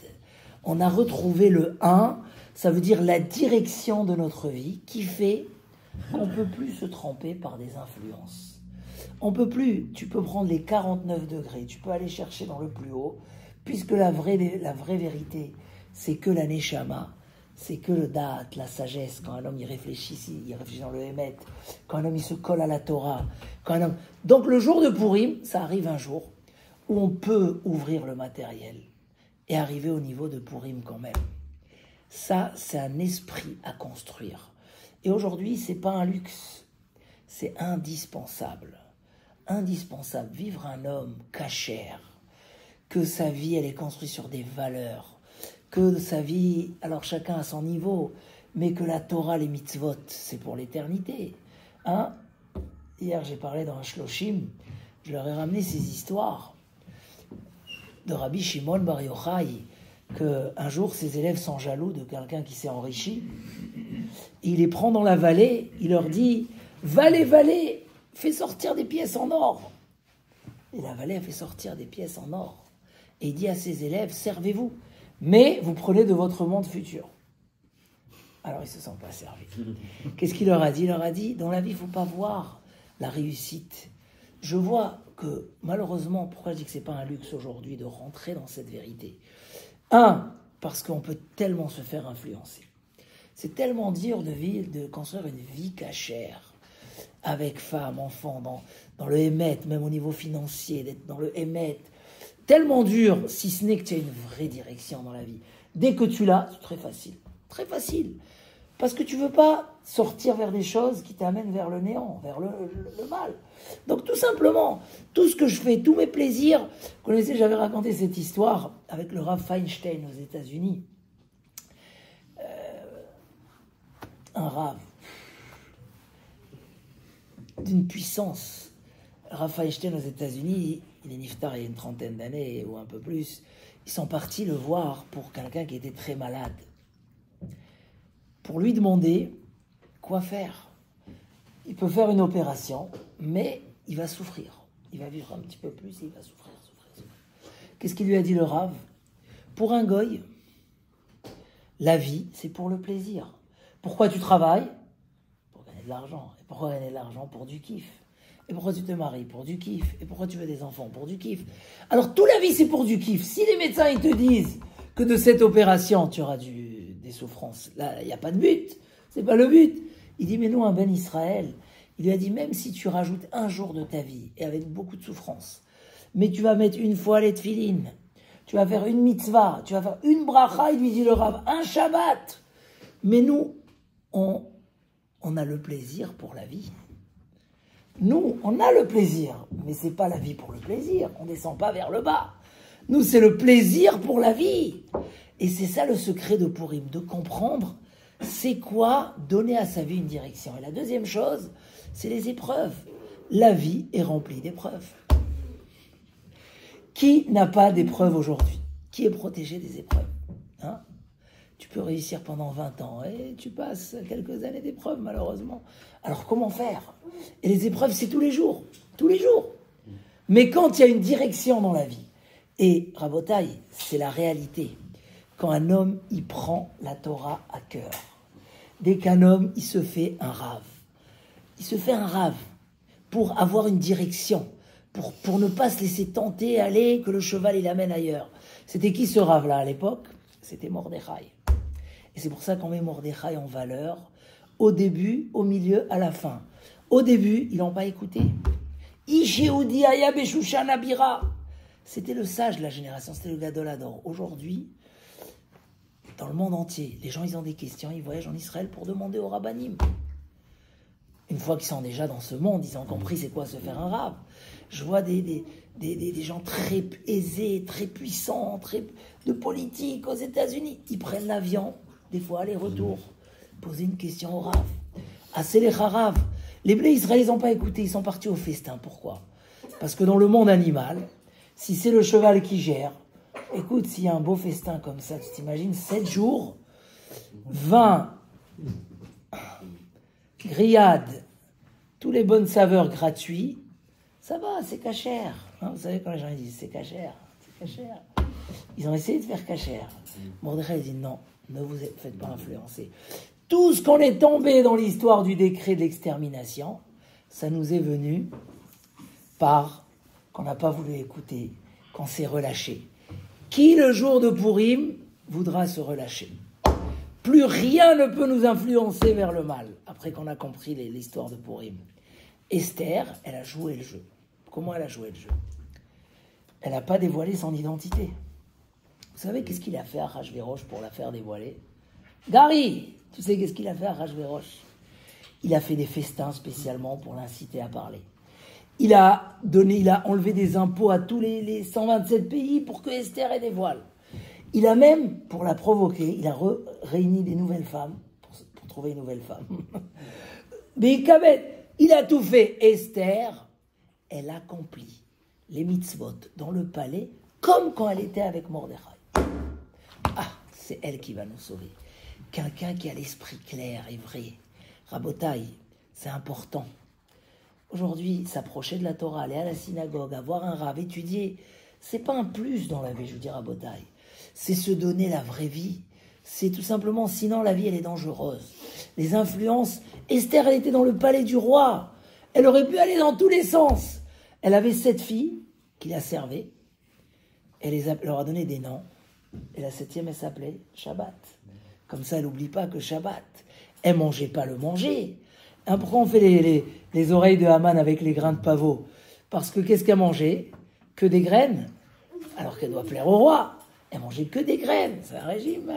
On a retrouvé le 1, ça veut dire la direction de notre vie qui fait qu'on ne peut plus se tromper par des influences. On peut plus, tu peux prendre les 49 degrés, tu peux aller chercher dans le plus haut, puisque la vraie vérité, c'est que la Neshama, c'est que le Da'at, la sagesse, quand un homme il réfléchit dans le Hémet, quand un homme il se colle à la Torah, Donc le jour de Purim, ça arrive un jour où on peut ouvrir le matériel et arriver au niveau de Purim quand même. Ça, c'est un esprit à construire. Et aujourd'hui, c'est pas un luxe, c'est indispensable. Indispensable. Vivre un homme cachère, que sa vie, elle est construite sur des valeurs, que sa vie, alors chacun à son niveau, mais que la Torah, les mitzvot, c'est pour l'éternité. Hein? Hier, j'ai parlé dans un shloshim, je leur ai ramené ces histoires de Rabbi Shimon Bar Yochai, qu'un jour, ses élèves sont jaloux de quelqu'un qui s'est enrichi. Il les prend dans la vallée, il leur dit « Vallée, fais sortir des pièces en or !» Et la vallée a fait sortir des pièces en or. Et il dit à ses élèves « Servez-vous, mais vous prenez de votre monde futur. » Alors ils ne se sentent pas servis. Qu'est-ce qu'il leur a dit? Il leur a dit, dans la vie, il ne faut pas voir la réussite. Je vois que, malheureusement, pourquoi je dis que ce n'est pas un luxe aujourd'hui de rentrer dans cette vérité? Parce qu'on peut tellement se faire influencer. C'est tellement dur de construire une vie cachère, avec femmes, enfants, dans le Hémet, même au niveau financier, d'être dans le Hémet. Tellement dur, si ce n'est que tu as une vraie direction dans la vie. Dès que tu l'as, c'est très facile. Très facile. Parce que tu ne veux pas sortir vers des choses qui t'amènent vers le néant, vers le mal. Donc tout simplement, tout ce que je fais, tous mes plaisirs, vous connaissez, j'avais raconté cette histoire avec le Rav Feinstein aux États-Unis. Un Rav d'une puissance. Rav Feinstein aux États-Unis, il est niftar il y a une trentaine d'années ou un peu plus. Ils sont partis le voir pour quelqu'un qui était très malade. Pour lui demander quoi faire. Il peut faire une opération, mais il va souffrir. Il va vivre un petit peu plus et il va souffrir. Qu'est-ce qu'il lui a dit le Rav? Pour un goy, la vie, c'est pour le plaisir. Pourquoi tu travailles? Pour gagner de l'argent. Et pourquoi gagner de l'argent? Pour du kiff. Et pourquoi tu te maries? Pour du kiff. Et pourquoi tu veux des enfants? Pour du kiff. Alors, toute la vie, c'est pour du kiff. Si les médecins, ils te disent que de cette opération, tu auras des souffrances, là, il n'y a pas de but. C'est pas le but. Il dit, mais nous, un Ben Israël, il lui a dit, même si tu rajoutes un jour de ta vie, et avec beaucoup de souffrance, mais tu vas mettre une fois les tefilines, tu vas faire une mitzvah, tu vas faire une bracha, il lui dit le Rav, un Shabbat. Mais nous, on a le plaisir pour la vie. Nous, on a le plaisir, mais c'est pas la vie pour le plaisir. On descend pas vers le bas. Nous, c'est le plaisir pour la vie. Et c'est ça le secret de Purim, de comprendre c'est quoi donner à sa vie une direction. Et la deuxième chose, c'est les épreuves. La vie est remplie d'épreuves. Qui n'a pas d'épreuves aujourd'hui? Qui est protégé des épreuves? Tu peux réussir pendant 20 ans et tu passes quelques années d'épreuves, malheureusement. Alors, comment faire? Et les épreuves, c'est tous les jours. Tous les jours. Mais quand il y a une direction dans la vie, et Rabotai, c'est la réalité, quand un homme, il prend la Torah à cœur, dès qu'un homme, il se fait un rave, pour avoir une direction, pour ne pas se laisser tenter, aller, que le cheval, il amène ailleurs. C'était qui ce rave-là à l'époque? C'était Mordechai. Et c'est pour ça qu'on met Mordechai en valeur, au début, au milieu, à la fin. Au début, ils n'ont pas écouté. Ishéoudi Aya Beshushan Abira. C'était le sage de la génération, c'était le Gadolador. Aujourd'hui, dans le monde entier, les gens, ils ont des questions, ils voyagent en Israël pour demander au Rabbanim. Une fois qu'ils sont déjà dans ce monde, ils ont compris c'est quoi se faire un rab. Je vois des gens très aisés, très puissants, de politique aux États-Unis. Ils prennent l'avion, des fois aller-retour, poser une question au Rav. Assez les Harav. Les blés israéliens n'ont pas écouté, ils sont partis au festin. Pourquoi? Parce que dans le monde animal, si c'est le cheval qui gère, écoute, s'il y a un beau festin comme ça, tu t'imagines, 7 jours, 20 grillades, tous les bonnes saveurs gratuits, ça va, c'est cachère. Vous savez quand les gens disent c'est cachère, c'est cachère. Ils ont essayé de faire cachère. Mordechai dit non, ne vous faites pas influencer. Tout ce qu'on est tombé dans l'histoire du décret de l'extermination, ça nous est venu par qu'on n'a pas voulu écouter, qu'on s'est relâché. Qui le jour de Purim voudra se relâcher? Plus rien ne peut nous influencer vers le mal, après qu'on a compris l'histoire de Purim. Esther, elle a joué le jeu. Comment elle a joué le jeu? Elle n'a pas dévoilé son identité. Vous savez qu'est-ce qu'il a fait à Achashverosh pour la faire dévoiler? Gary, tu sais qu'est-ce qu'il a fait à Achashverosh? Il a fait des festins spécialement pour l'inciter à parler. Il a enlevé des impôts à tous les 127 pays pour que Esther ait des voiles. Il a même, pour la provoquer, il a réuni des nouvelles femmes, pour trouver une nouvelle femme. Mais Kabet, il a tout fait. Esther, elle accomplit les mitzvot dans le palais, comme quand elle était avec Mordechai. Ah, c'est elle qui va nous sauver. Quelqu'un qui a l'esprit clair et vrai. Rabotai, c'est important. Aujourd'hui, s'approcher de la Torah, aller à la synagogue, avoir un rav, étudier, c'est pas un plus dans la vie, je veux dire, Rabotai. C'est se donner la vraie vie. c'est tout simplement, sinon la vie elle est dangereuse. Les influences, Esther elle était dans le palais du roi, elle aurait pu aller dans tous les sens. Elle avait 7 filles qui la servaient, elle leur a donné des noms, et la 7e elle s'appelait Shabbat. Comme ça elle n'oublie pas que Shabbat, elle mangeait pas le manger. Hein, pourquoi on fait les oreilles de Haman avec les grains de pavot? Parce que qu'est-ce qu'elle mangeait? Que des graines, alors qu'elle doit plaire au roi. Elle mangeait que des graines, c'est un régime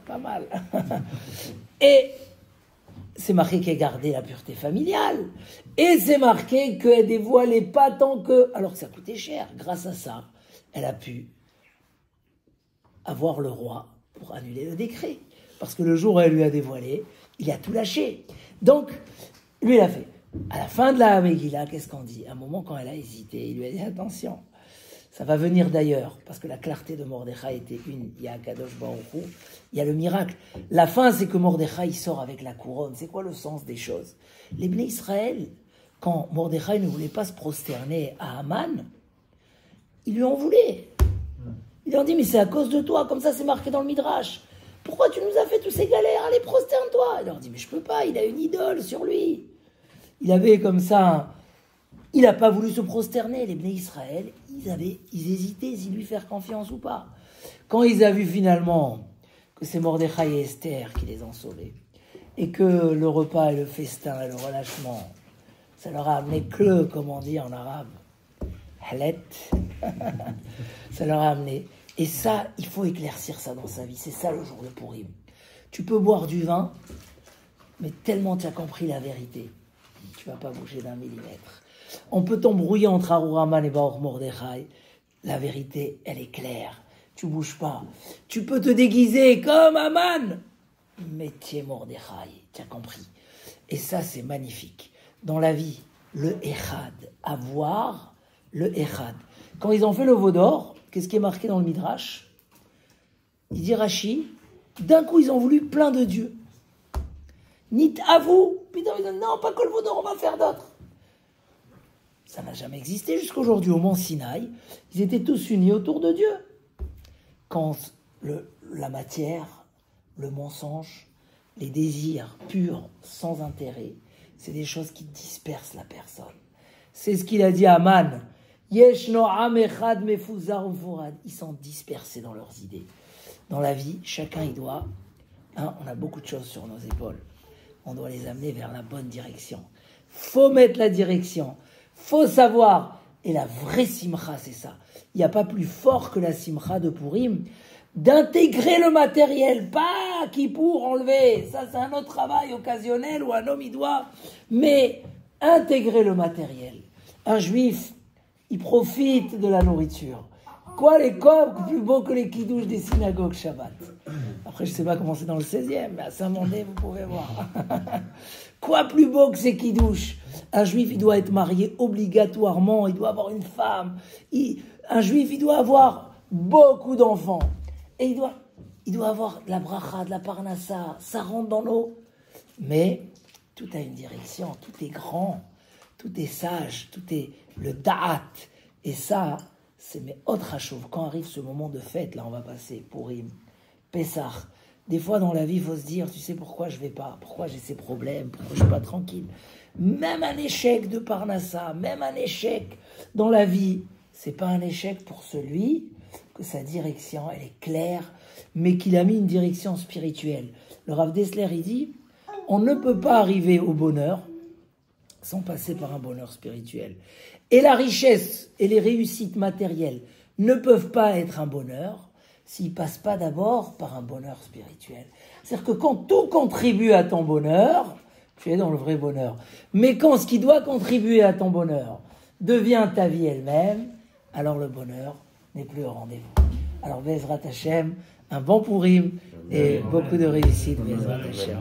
pas mal. Et c'est marqué qu'elle gardait la pureté familiale. Et c'est marqué qu'elle dévoilait pas tant que... Alors que ça coûtait cher. Grâce à ça, elle a pu avoir le roi pour annuler le décret. Parce que le jour où elle lui a dévoilé, il a tout lâché. Donc, lui, il a fait. À la fin de la Megillah, qu'est-ce qu'on dit? À un moment, quand elle a hésité, il lui a dit, attention, ça va venir d'ailleurs, parce que la clarté de Mordechai était une. Il y a Kadosh Baruch Hu, il y a le miracle. La fin, c'est que Mordechai il sort avec la couronne. C'est quoi le sens des choses? Les Bnei Israël, quand Mordechai ne voulait pas se prosterner à Haman, ils lui en voulaient. Ils lui ont dit, mais c'est à cause de toi, comme ça c'est marqué dans le Midrash. Pourquoi tu nous as fait tous ces galères? Allez, prosterne-toi. Il leur dit, mais je peux pas, il a une idole sur lui. Il avait comme ça, il n'a pas voulu se prosterner. Les Bnei Israël, ils hésitaient s'ils lui faire confiance ou pas. Quand ils ont vu finalement que c'est Mordechai et Esther qui les ont sauvés, et que le repas et le festin et le relâchement, ça leur a amené que, comme on dit en arabe, halet, ça leur a amené. Et ça, il faut éclaircir ça dans sa vie. C'est ça le jour de Purim. Tu peux boire du vin, mais tellement tu as compris la vérité, tu ne vas pas bouger d'un millimètre. On peut t'embrouiller entre Arouraman et Baruch Mordechai. La vérité, elle est claire. Tu ne bouges pas. Tu peux te déguiser comme Haman, mais tu es Mordechai. Tu as compris. Et ça, c'est magnifique. Dans la vie, le Echad, avoir le Echad. Quand ils ont fait le veau d'or, qu'est-ce qui est marqué dans le Midrash? Il dit Rashi, d'un coup, ils ont voulu plein de dieux. Nit à vous. Putain, ils disent, non, pas que le veau d'or, on va faire d'autres. Ça n'a jamais existé jusqu'aujourd'hui. Au mont Sinaï, ils étaient tous unis autour de Dieu. Quand la matière, le mensonge, les désirs purs, sans intérêt, c'est des choses qui dispersent la personne. C'est ce qu'il a dit à Aman. Yeshno am echad mefuzar ufurad. Ils sont dispersés dans leurs idées. Dans la vie, chacun il doit. On a beaucoup de choses sur nos épaules. On doit les amener vers la bonne direction. Faut mettre la direction. Faut savoir. Et la vraie simcha, c'est ça. Il n'y a pas plus fort que la simcha de Purim d'intégrer le matériel, pas qui pour enlever. Ça, c'est un autre travail occasionnel où un homme il doit. Mais intégrer le matériel. Un juif, il profite de la nourriture. Quoi, les corps plus beaux que les kidouches des synagogues Shabbat. Après, je ne sais pas comment c'est dans le 16e, mais à Saint-Mandé, vous pouvez voir. Quoi plus beau que ces kidouches? Un juif, il doit être marié obligatoirement, il doit avoir une femme. Un juif, il doit avoir beaucoup d'enfants. Et il doit avoir de la bracha, de la parnassa, ça rentre dans l'eau. Mais tout a une direction, tout est grand, tout est sage, tout est le da'at. Et ça, c'est mes autres hachouv. Quand arrive ce moment de fête, là on va passer, Purim, Pessah. Des fois dans la vie, il faut se dire, tu sais pourquoi je vais pas, pourquoi j'ai ces problèmes, pourquoi je suis pas tranquille. Même un échec de Parnassa, même un échec dans la vie, c'est pas un échec pour celui que sa direction, elle est claire, mais qu'il a mis une direction spirituelle. Le Rav Dessler, il dit, on ne peut pas arriver au bonheur sans passer par un bonheur spirituel. Et la richesse et les réussites matérielles ne peuvent pas être un bonheur s'ils ne passent pas d'abord par un bonheur spirituel. C'est-à-dire que quand tout contribue à ton bonheur, tu es dans le vrai bonheur. Mais quand ce qui doit contribuer à ton bonheur devient ta vie elle-même, alors le bonheur n'est plus au rendez-vous. Alors Bezrat Hashem, un bon Purim et beaucoup de réussite. Bezrat Hashem.